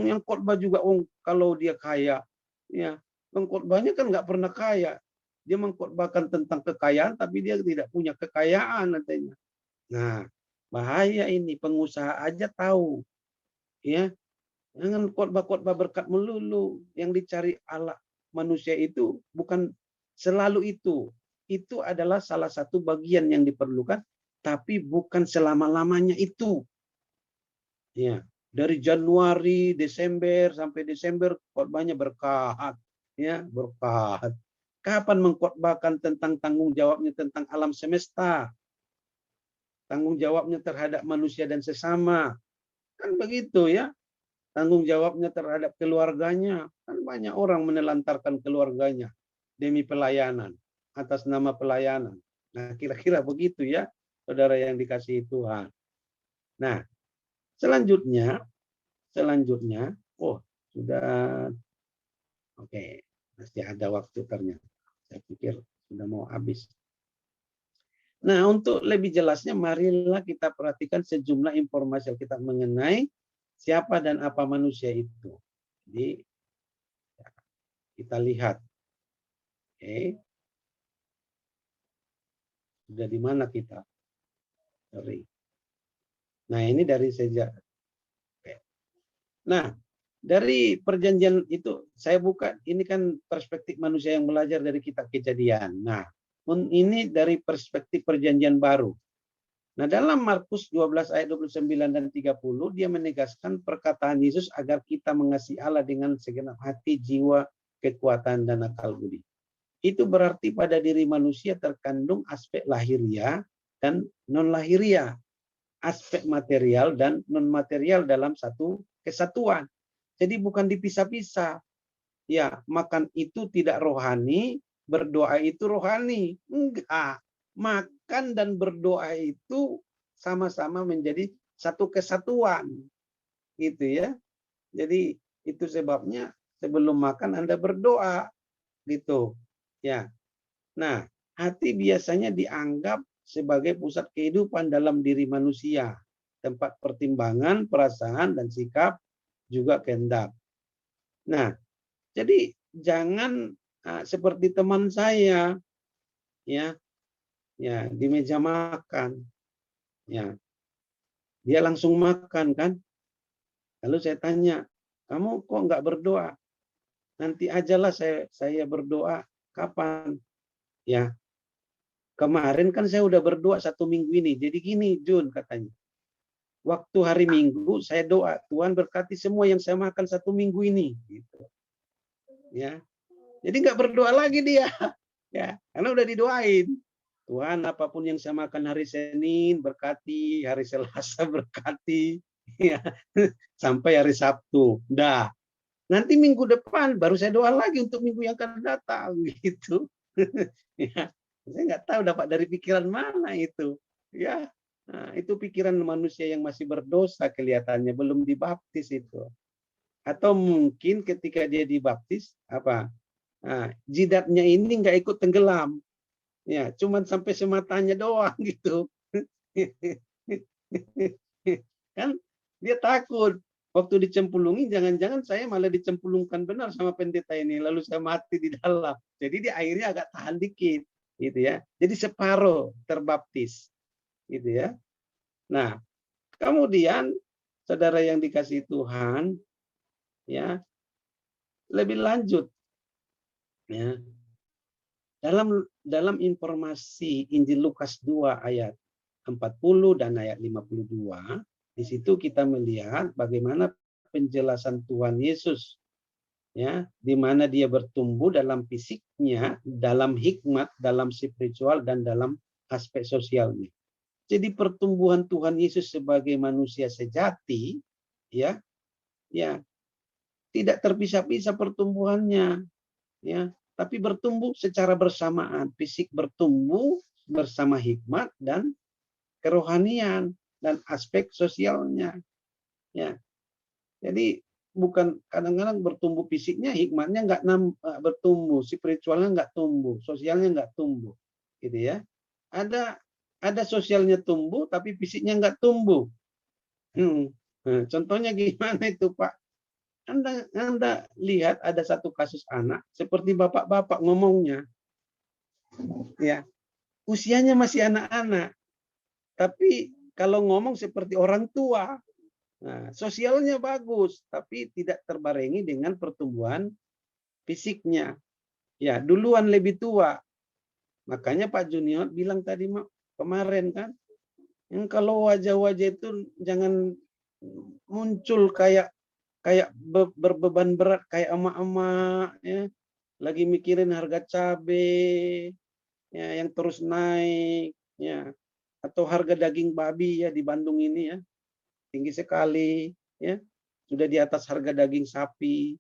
Yang khotbah juga kalau dia kaya, ya. Pengkhotbahnya kan nggak pernah kaya. Dia mengkhotbahkan tentang kekayaan, tapi dia tidak punya kekayaan nantinya. Nah, bahaya ini, pengusaha aja tahu, ya. Jangan khotbah-khotbah berkat melulu. Yang dicari Allah manusia itu bukan selalu itu. Itu adalah salah satu bagian yang diperlukan, tapi bukan selama-lamanya itu. Ya, dari Januari, Desember sampai Desember khotbahnya berkat, ya, berkat. Kapan mengkhotbahkan tentang tanggung jawabnya tentang alam semesta? Tanggung jawabnya terhadap manusia dan sesama. Kan begitu ya. Tanggung jawabnya terhadap keluarganya. Kan banyak orang menelantarkan keluarganya demi pelayanan, atas nama pelayanan. Nah, kira-kira begitu ya, saudara yang dikasihi Tuhan. Nah, selanjutnya, oh, sudah, oke, masih ada waktu ternyata. Saya pikir sudah mau habis. Nah, untuk lebih jelasnya, marilah kita perhatikan sejumlah informasi Alkitab mengenai siapa dan apa manusia itu. Jadi, kita lihat. Oke, sudah di mana kita? Sorry. Nah, ini dari sejak. Oke. Nah, dari perjanjian itu, saya buka, ini kan perspektif manusia yang belajar dari kitab Kejadian. Nah, ini dari perspektif perjanjian baru. Nah, dalam Markus 12 ayat 29 dan 30, dia menegaskan perkataan Yesus agar kita mengasihi Allah dengan segenap hati, jiwa, kekuatan, dan akal budi. Itu berarti pada diri manusia terkandung aspek lahiriah dan non-lahiriah, aspek material dan non-material dalam satu kesatuan. Jadi bukan dipisah-pisah. Ya, makan itu tidak rohani, berdoa itu rohani. Enggak. Makan dan berdoa itu sama-sama menjadi satu kesatuan. Gitu ya. Jadi itu sebabnya sebelum makan Anda berdoa gitu. Ya. Nah, hati biasanya dianggap sebagai pusat kehidupan dalam diri manusia, tempat pertimbangan, perasaan dan sikap juga kehendak. Nah, jadi jangan seperti teman saya, ya, di meja makan, ya, dia langsung makan kan. Lalu saya tanya, kamu kok nggak berdoa? Nanti ajalah saya berdoa. Kapan? Ya, kemarin kan saya udah berdoa 1 minggu ini. Jadi gini, Jun katanya. Waktu hari Minggu saya doa, Tuhan berkati semua yang saya makan 1 minggu ini. Gitu. Ya, jadi nggak berdoa lagi dia. Ya, karena udah didoain. Tuhan, apapun yang saya makan hari Senin berkati, hari Selasa berkati, ya, sampai hari Sabtu. Dah. Nanti minggu depan baru saya doa lagi untuk minggu yang akan datang, gitu. Ya, saya nggak tahu dapat dari pikiran mana itu. Ya, nah, itu pikiran manusia yang masih berdosa kelihatannya, belum dibaptis itu. Atau mungkin ketika dia dibaptis, apa? Nah, jidatnya ini nggak ikut tenggelam. Ya, cuman sampai sematanya doang gitu. Kan dia takut waktu dicemplungi, jangan-jangan saya malah dicemplungkan benar sama pendeta ini, lalu saya mati di dalam. Jadi di airnya agak tahan dikit, gitu ya. Jadi separuh terbaptis, gitu ya. Nah, kemudian saudara yang dikasihi Tuhan, ya, lebih lanjut, ya. Dalam informasi Injil Lukas 2 ayat 40 dan ayat 52, di situ kita melihat bagaimana penjelasan Tuhan Yesus, ya, di mana dia bertumbuh dalam fisiknya, dalam hikmat, dalam spiritual dan dalam aspek sosialnya. Jadi pertumbuhan Tuhan Yesus sebagai manusia sejati, ya, ya, tidak terpisah-pisah pertumbuhannya, ya, tapi bertumbuh secara bersamaan. Fisik bertumbuh bersama hikmat dan kerohanian dan aspek sosialnya, ya. Jadi bukan kadang-kadang bertumbuh fisiknya, hikmatnya nggak bertumbuh, spiritualnya nggak tumbuh, sosialnya nggak tumbuh, gitu ya. Ada sosialnya tumbuh tapi fisiknya nggak tumbuh. Nah, contohnya gimana itu, Pak? Anda lihat ada satu kasus anak seperti bapak-bapak ngomongnya, ya, usianya masih anak-anak, tapi kalau ngomong seperti orang tua. Nah, sosialnya bagus, tapi tidak terbarengi dengan pertumbuhan fisiknya. Ya, duluan lebih tua. Makanya Pak Junior bilang tadi kemarin kan, yang kalau wajah-wajah itu jangan muncul kayak kayak berbeban berat kayak emak-emak, ya, lagi mikirin harga cabai, ya, yang terus naik, ya, atau harga daging babi ya di Bandung ini, ya, tinggi sekali, ya, sudah di atas harga daging sapi.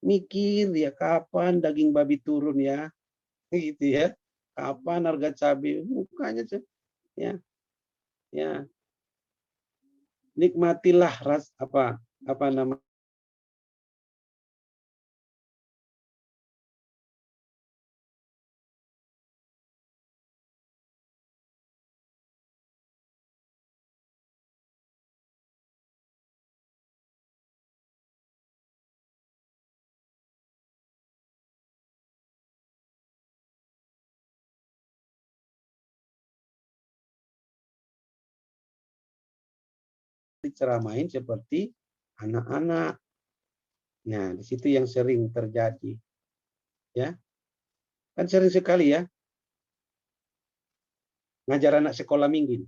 Mikir ya kapan daging babi turun, ya, gitu ya, kapan harga cabai, mukanya ya, ya, nikmatilah apa namanya diceramain seperti anak-anak. Nah, di situ yang sering terjadi. Ya, kan sering sekali ya ngajar anak sekolah minggu.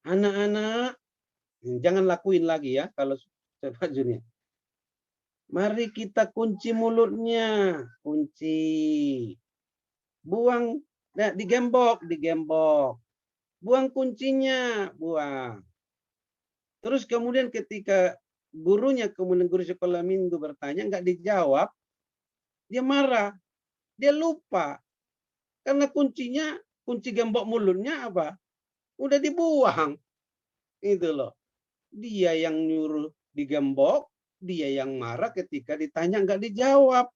Anak-anak, jangan lakuin lagi ya kalau Pak Junior. Mari kita kunci mulutnya, kunci. Buang, nah, digembok. Buang kuncinya, buang. Terus kemudian ketika gurunya, kemudian guru sekolah minggu bertanya, nggak dijawab, dia marah, dia lupa. Karena kuncinya, kunci gembok mulutnya apa? Udah dibuang. Itu loh. Dia yang nyuruh digembok, dia yang marah ketika ditanya nggak dijawab.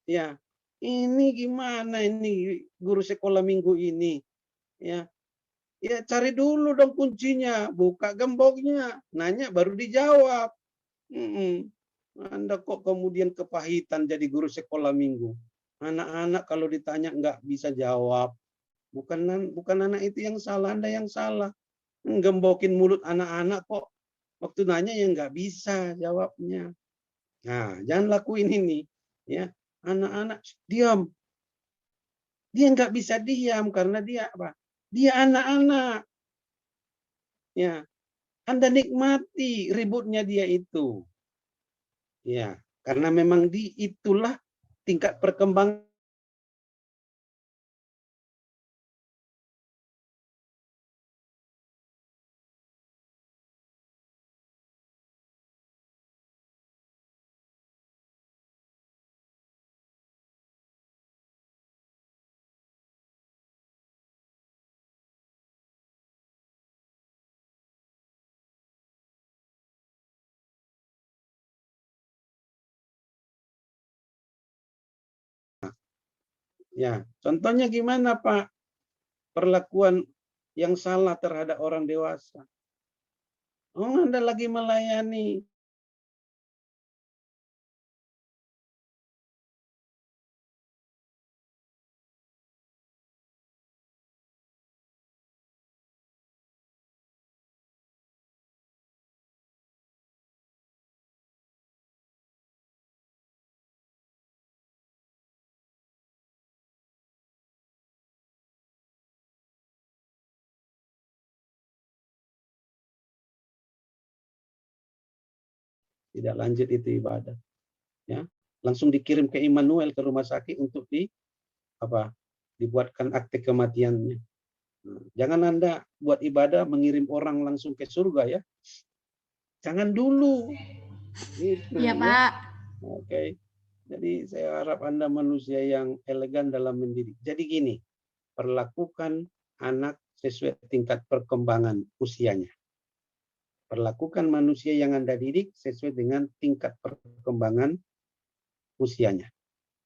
Ya, ini gimana ini guru sekolah minggu ini? Ya, ya cari dulu dong kuncinya, buka gemboknya, nanya baru dijawab. Anda kok kemudian kepahitan jadi guru sekolah minggu? Anak-anak kalau ditanya nggak bisa jawab. Bukan anak itu yang salah, Anda yang salah. Gembokin mulut anak-anak kok. Waktu nanya ya nggak bisa jawabnya. Nah, jangan lakuin ini. Ya, anak-anak diam. Dia nggak bisa diam karena dia apa? Dia anak-anak. Ya, Anda nikmati ributnya dia itu. Ya, karena memang itulah tingkat perkembangan. Ya, contohnya gimana Pak? Perlakuan yang salah terhadap orang dewasa. Oh, Anda lagi melayani. Tidak lanjut itu ibadah. Ya, langsung dikirim ke Immanuel ke rumah sakit untuk dibuatkan akte kematiannya. Jangan Anda buat ibadah mengirim orang langsung ke surga ya. Jangan dulu. Gitu Iya, ya. Pak. Oke. Jadi saya harap Anda manusia yang elegan dalam mendidik. Jadi gini, perlakukan anak sesuai tingkat perkembangan usianya. Perlakukan manusia yang Anda didik sesuai dengan tingkat perkembangan usianya.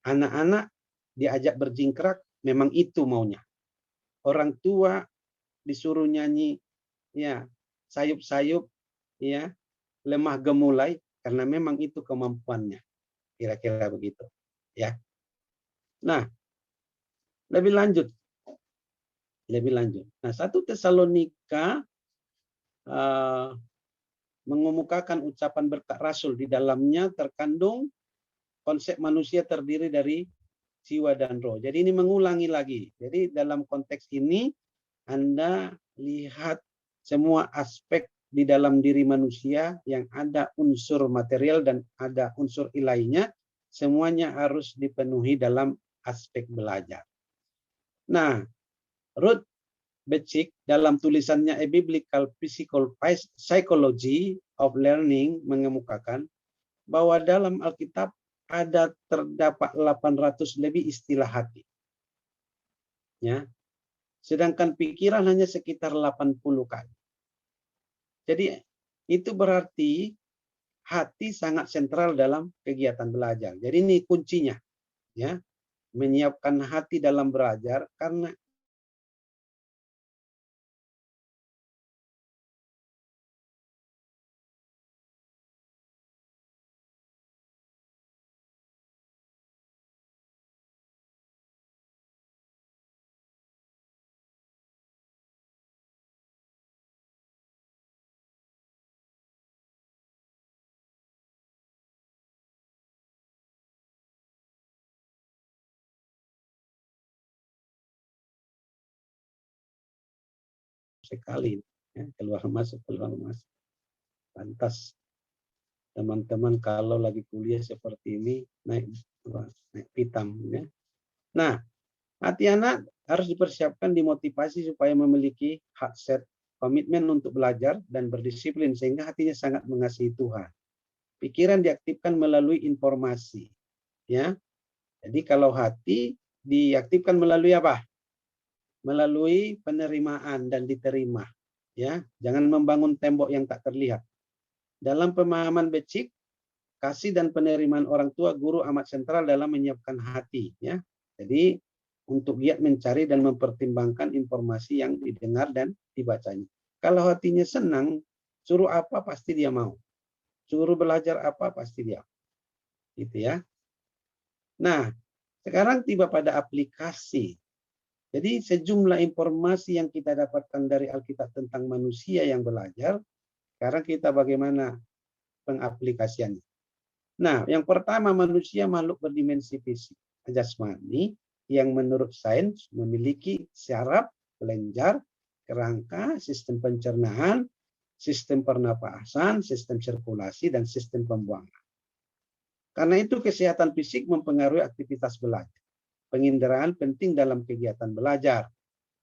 Anak-anak diajak berjingkrak, memang itu maunya. Orang tua disuruh nyanyi, ya sayup-sayup, ya lemah gemulai, karena memang itu kemampuannya. Kira-kira begitu. Ya. Nah, lebih lanjut. Nah, 1 Tesalonika mengemukakan ucapan berkat Rasul, di dalamnya terkandung konsep manusia terdiri dari jiwa dan roh. Jadi ini mengulangi lagi. Jadi dalam konteks ini Anda lihat semua aspek di dalam diri manusia yang ada unsur material dan ada unsur ilahiynya, semuanya harus dipenuhi dalam aspek belajar. Nah, Ruth Becik dalam tulisannya A Biblical Psychology of Learning mengemukakan bahwa dalam Alkitab terdapat 800 lebih istilah hati. Ya. Sedangkan pikiran hanya sekitar 80 kali. Jadi itu berarti hati sangat sentral dalam kegiatan belajar. Jadi ini kuncinya, ya. Menyiapkan hati dalam belajar, karena sekali, ya, keluar masuk. Lantas teman-teman kalau lagi kuliah seperti ini naik pitam, ya. Nah, hati anak harus dipersiapkan, dimotivasi supaya memiliki hak set, komitmen untuk belajar dan berdisiplin sehingga hatinya sangat mengasihi Tuhan. Pikiran diaktifkan melalui informasi, ya. Jadi kalau hati diaktifkan melalui apa? Melalui penerimaan dan diterima, ya. Jangan membangun tembok yang tak terlihat. Dalam pemahaman Becik, kasih dan penerimaan orang tua guru amat sentral dalam menyiapkan hati, ya. Jadi untuk giat mencari dan mempertimbangkan informasi yang didengar dan dibacanya. Kalau hatinya senang, suruh apa pasti dia mau. Suruh belajar apa pasti dia. Gitu ya. Nah, sekarang tiba pada aplikasi. Jadi sejumlah informasi yang kita dapatkan dari Alkitab tentang manusia yang belajar, sekarang kita bagaimana pengaplikasiannya. Nah, yang pertama, manusia makhluk berdimensi fisik jasmani yang menurut sains memiliki syaraf, kelenjar, kerangka, sistem pencernaan, sistem pernapasan, sistem sirkulasi, dan sistem pembuangan. Karena itu kesehatan fisik mempengaruhi aktivitas belajar. Penginderaan penting dalam kegiatan belajar,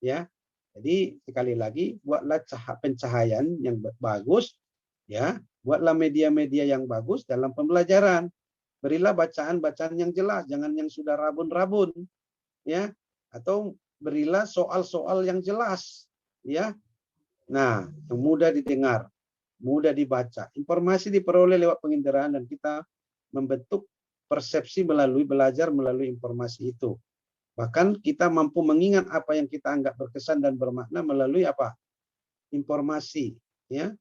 ya. Jadi sekali lagi, buatlah pencahayaan yang bagus, ya. Buatlah media-media yang bagus dalam pembelajaran. Berilah bacaan-bacaan yang jelas, jangan yang sudah rabun-rabun, ya. Atau berilah soal-soal yang jelas, ya. Nah, yang mudah didengar, mudah dibaca. Informasi diperoleh lewat penginderaan dan kita membentuk persepsi melalui belajar melalui informasi itu. Bahkan kita mampu mengingat apa yang kita anggap berkesan dan bermakna melalui apa? Informasi, ya.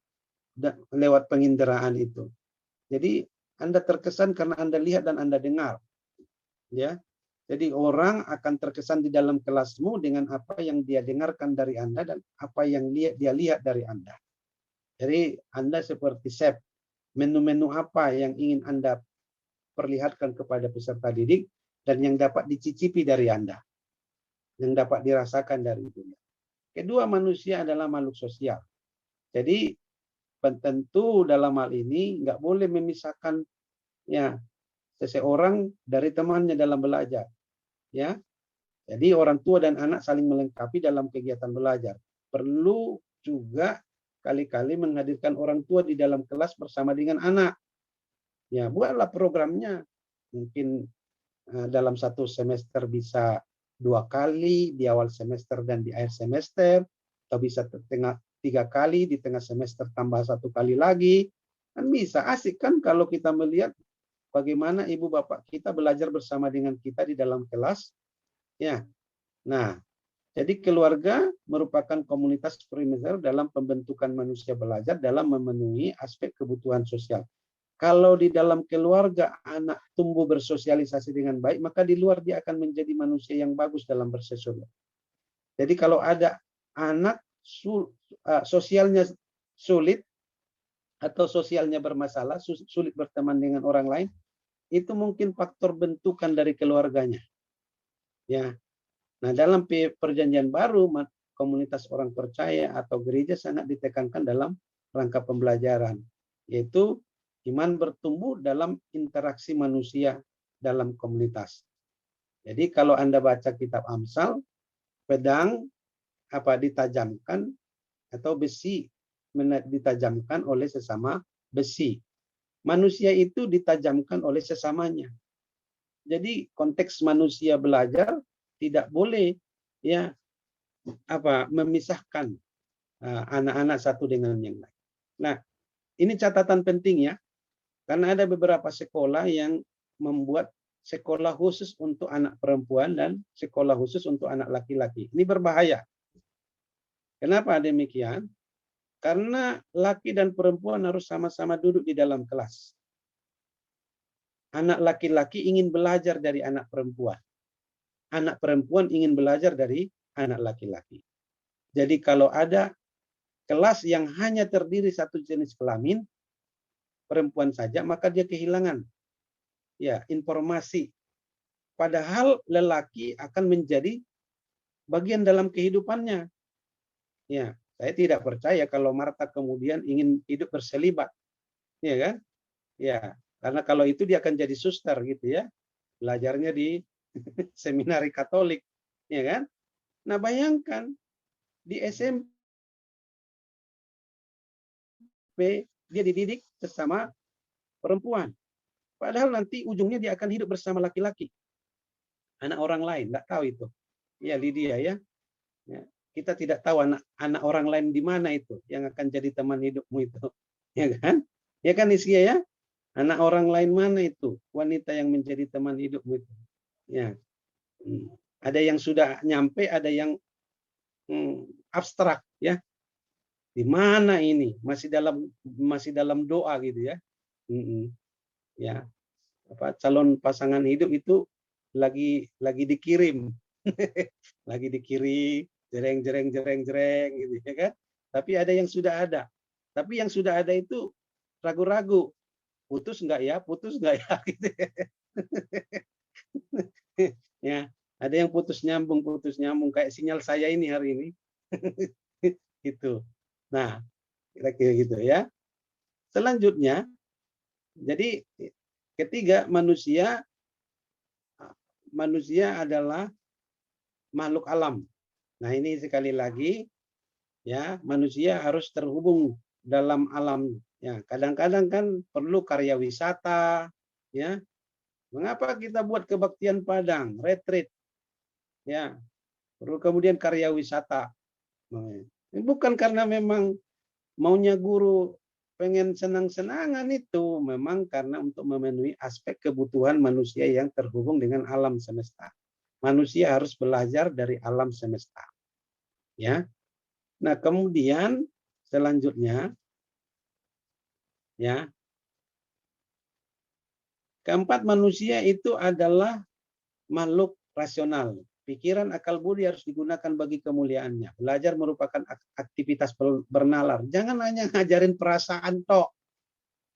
Lewat penginderaan itu. Jadi Anda terkesan karena Anda lihat dan Anda dengar. Ya. Jadi orang akan terkesan di dalam kelasmu dengan apa yang dia dengarkan dari Anda dan apa yang dia lihat dari Anda. Jadi Anda seperti chef, menu-menu apa yang ingin Anda perlihatkan kepada peserta didik dan yang dapat dicicipi dari Anda, yang dapat dirasakan dari dunia. Kedua, manusia adalah makhluk sosial. Jadi tentu dalam hal ini nggak boleh memisahkan, ya, seseorang dari temannya dalam belajar, ya. Jadi orang tua dan anak saling melengkapi dalam kegiatan belajar. Perlu juga kali-kali menghadirkan orang tua di dalam kelas bersama dengan anak. Ya, buatlah programnya. Mungkin dalam satu semester bisa 2 kali, di awal semester dan di akhir semester, atau bisa 3 kali, di tengah semester tambah 1 kali lagi. Kan bisa, asik kan kalau kita melihat bagaimana ibu bapak kita belajar bersama dengan kita di dalam kelas. Ya. Nah, jadi keluarga merupakan komunitas primer dalam pembentukan manusia belajar dalam memenuhi aspek kebutuhan sosial. Kalau di dalam keluarga anak tumbuh bersosialisasi dengan baik, maka di luar dia akan menjadi manusia yang bagus dalam bersosialisasi. Jadi kalau ada anak sosialnya sulit atau sosialnya bermasalah, sulit berteman dengan orang lain, itu mungkin faktor bentukan dari keluarganya. Ya. Nah, dalam perjanjian baru, komunitas orang percaya atau gereja sangat ditekankan dalam rangka pembelajaran, yaitu iman bertumbuh dalam interaksi manusia dalam komunitas. Jadi kalau Anda baca kitab Amsal, pedang ditajamkan atau besi ditajamkan oleh sesama besi. Manusia itu ditajamkan oleh sesamanya. Jadi konteks manusia belajar tidak boleh, ya, memisahkan anak-anak satu dengan yang lain. Nah, ini catatan penting, ya. Karena ada beberapa sekolah yang membuat sekolah khusus untuk anak perempuan dan sekolah khusus untuk anak laki-laki. Ini berbahaya. Kenapa demikian? Karena laki dan perempuan harus sama-sama duduk di dalam kelas. Anak laki-laki ingin belajar dari anak perempuan. Anak perempuan ingin belajar dari anak laki-laki. Jadi kalau ada kelas yang hanya terdiri satu jenis kelamin, perempuan saja, maka dia kehilangan, ya, informasi. Padahal lelaki akan menjadi bagian dalam kehidupannya. Ya, Saya tidak percaya kalau Marta kemudian ingin hidup berselibat, ya kan? Ya, karena kalau itu dia akan jadi suster gitu ya, belajarnya di seminari Katolik, ya kan? Nah, bayangkan di SMP dia dididik bersama perempuan, padahal nanti ujungnya dia akan hidup bersama laki-laki, anak orang lain, nggak tahu itu. Ya, Lydia ya. Ya. Kita tidak tahu anak orang lain di mana itu yang akan jadi teman hidupmu itu, ya kan? Ya kan Iskia ya? Anak orang lain mana itu wanita yang menjadi teman hidupmu itu? Ya, ada yang sudah nyampe, ada yang abstrak ya. Di mana ini? Masih dalam doa gitu ya. Ya, apa calon pasangan hidup itu lagi dikirim, lagi dikirim, jereng gitu ya kan. Tapi ada yang sudah ada. Tapi yang sudah ada itu ragu-ragu, putus nggak ya, putus nggak ya, gitu. Ya, ada yang putus nyambung kayak sinyal saya ini hari ini. Gitu. Nah, kira-kira gitu ya. Selanjutnya, jadi ketiga, manusia adalah makhluk alam. Nah, ini sekali lagi ya, manusia harus terhubung dalam alam. Ya, kadang-kadang kan perlu karya wisata, ya. Mengapa kita buat kebaktian Padang, retreat, ya, perlu kemudian karya wisata. Bukan karena memang maunya guru pengen senang-senangan itu, memang karena untuk memenuhi aspek kebutuhan manusia yang terhubung dengan alam semesta. Manusia harus belajar dari alam semesta. Ya. Nah, kemudian selanjutnya ya. Keempat, manusia itu adalah makhluk rasional. Pikiran, akal budi harus digunakan bagi kemuliaannya. Belajar merupakan aktivitas bernalar. Jangan hanya ngajarin perasaan tok.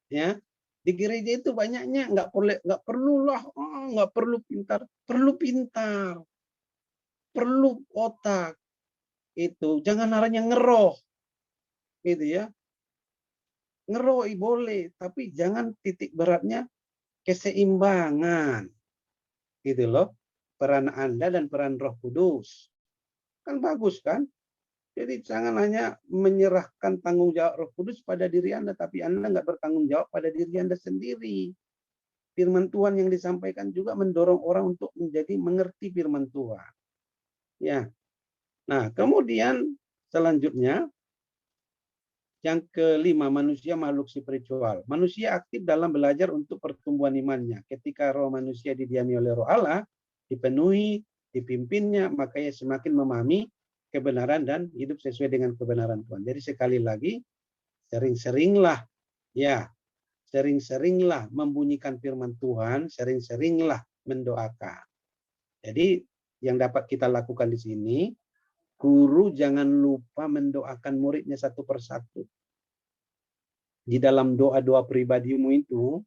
Ya, di gereja itu banyaknya nggak perlu lah, nggak perlu pintar, perlu otak itu. Jangan hanya ngeroh, gitu ya. Ngeroh boleh, tapi jangan titik beratnya keseimbangan, gitu loh. Peran Anda dan peran Roh Kudus kan bagus kan. Jadi jangan hanya menyerahkan tanggung jawab Roh Kudus pada diri Anda, tapi Anda nggak bertanggung jawab pada diri Anda sendiri. Firman Tuhan yang disampaikan juga mendorong orang untuk menjadi mengerti firman Tuhan. Ya. Nah, kemudian selanjutnya yang kelima, manusia makhluk spiritual. Manusia aktif dalam belajar untuk pertumbuhan imannya. Ketika roh manusia didiami oleh roh Allah, dipenuhi, dipimpinnya, maka ia semakin memahami kebenaran dan hidup sesuai dengan kebenaran Tuhan. Jadi sekali lagi, sering-seringlah membunyikan firman Tuhan, sering-seringlah mendoakan. Jadi yang dapat kita lakukan di sini, guru jangan lupa mendoakan muridnya satu persatu. Di dalam doa-doa pribadimu itu,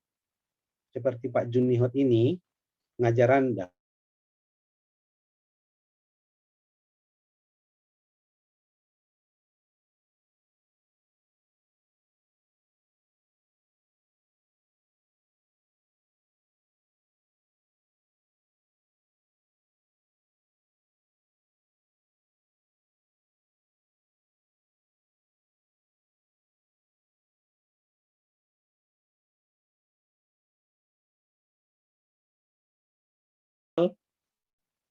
seperti Pak Junihot ini, ngajar Anda.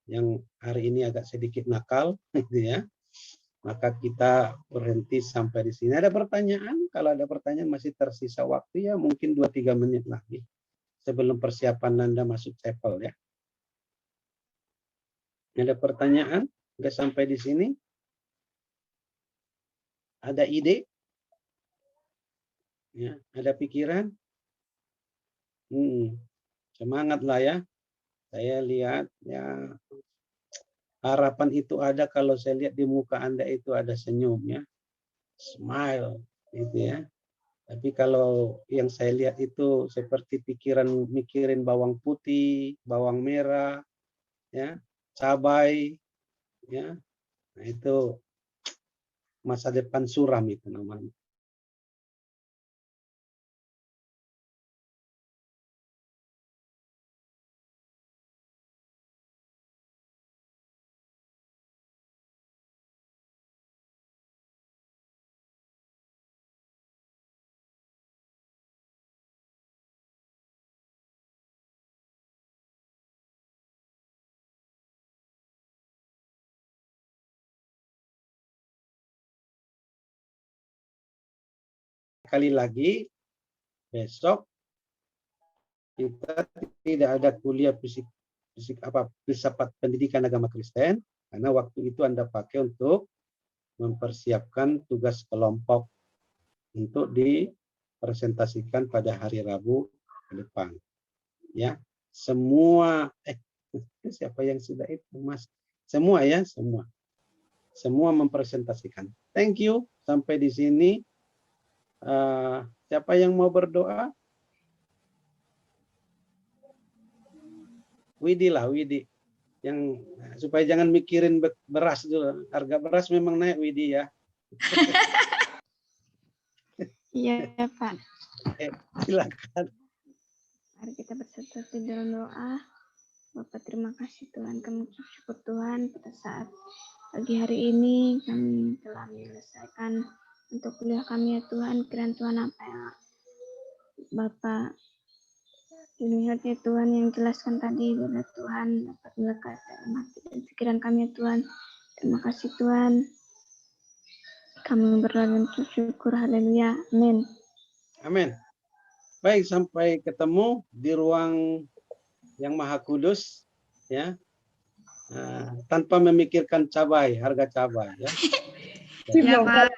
Yang hari ini agak sedikit nakal, gitu ya. Maka kita berhenti sampai di sini. Ada pertanyaan? Kalau ada pertanyaan masih tersisa waktu ya mungkin 2-3 menit lagi sebelum persiapan Anda masuk chapel ya. Ada pertanyaan? Nggak sampai di sini? Ada ide? Ya, ada pikiran? Semangat lah ya. Saya lihat ya harapan itu ada kalau saya lihat di muka Anda itu ada senyumnya, smile, gitu ya. Tapi kalau yang saya lihat itu seperti mikirin bawang putih, bawang merah, ya, cabai, ya, nah itu masa depan suram itu namanya. Sekali lagi, besok kita tidak ada kuliah filsafat pendidikan agama Kristen, karena waktu itu Anda pakai untuk mempersiapkan tugas kelompok untuk dipresentasikan pada hari Rabu ke depan. Ya, semua siapa yang sudah itu, Mas? Semua ya, semua mempresentasikan. Thank you. Sampai di sini. Siapa yang mau berdoa? Widi lah, Widi. Yang supaya jangan mikirin beras dulu. Harga beras memang naik, Widi ya. Iya, Pak. Silakan. Mari kita bersatu di dalam doa. Bapak, terima kasih Tuhan. Kami bersyukur Tuhan pada saat pagi hari ini kami telah menyelesaikan untuk kuliah kami ya Tuhan. Kiranya Tuhan apa yang Bapak lihat ya Tuhan yang jelaskan tadi, biarlah Tuhan dapat melekat dalam hati dan pikiran kami ya Tuhan. Terima kasih Tuhan. Kami berdoa dan bersyukur. Haleluya. Amin. Amin. Baik, sampai ketemu di ruang yang Maha Kudus ya. Tanpa memikirkan cabai, harga cabai ya. Ya, Pak.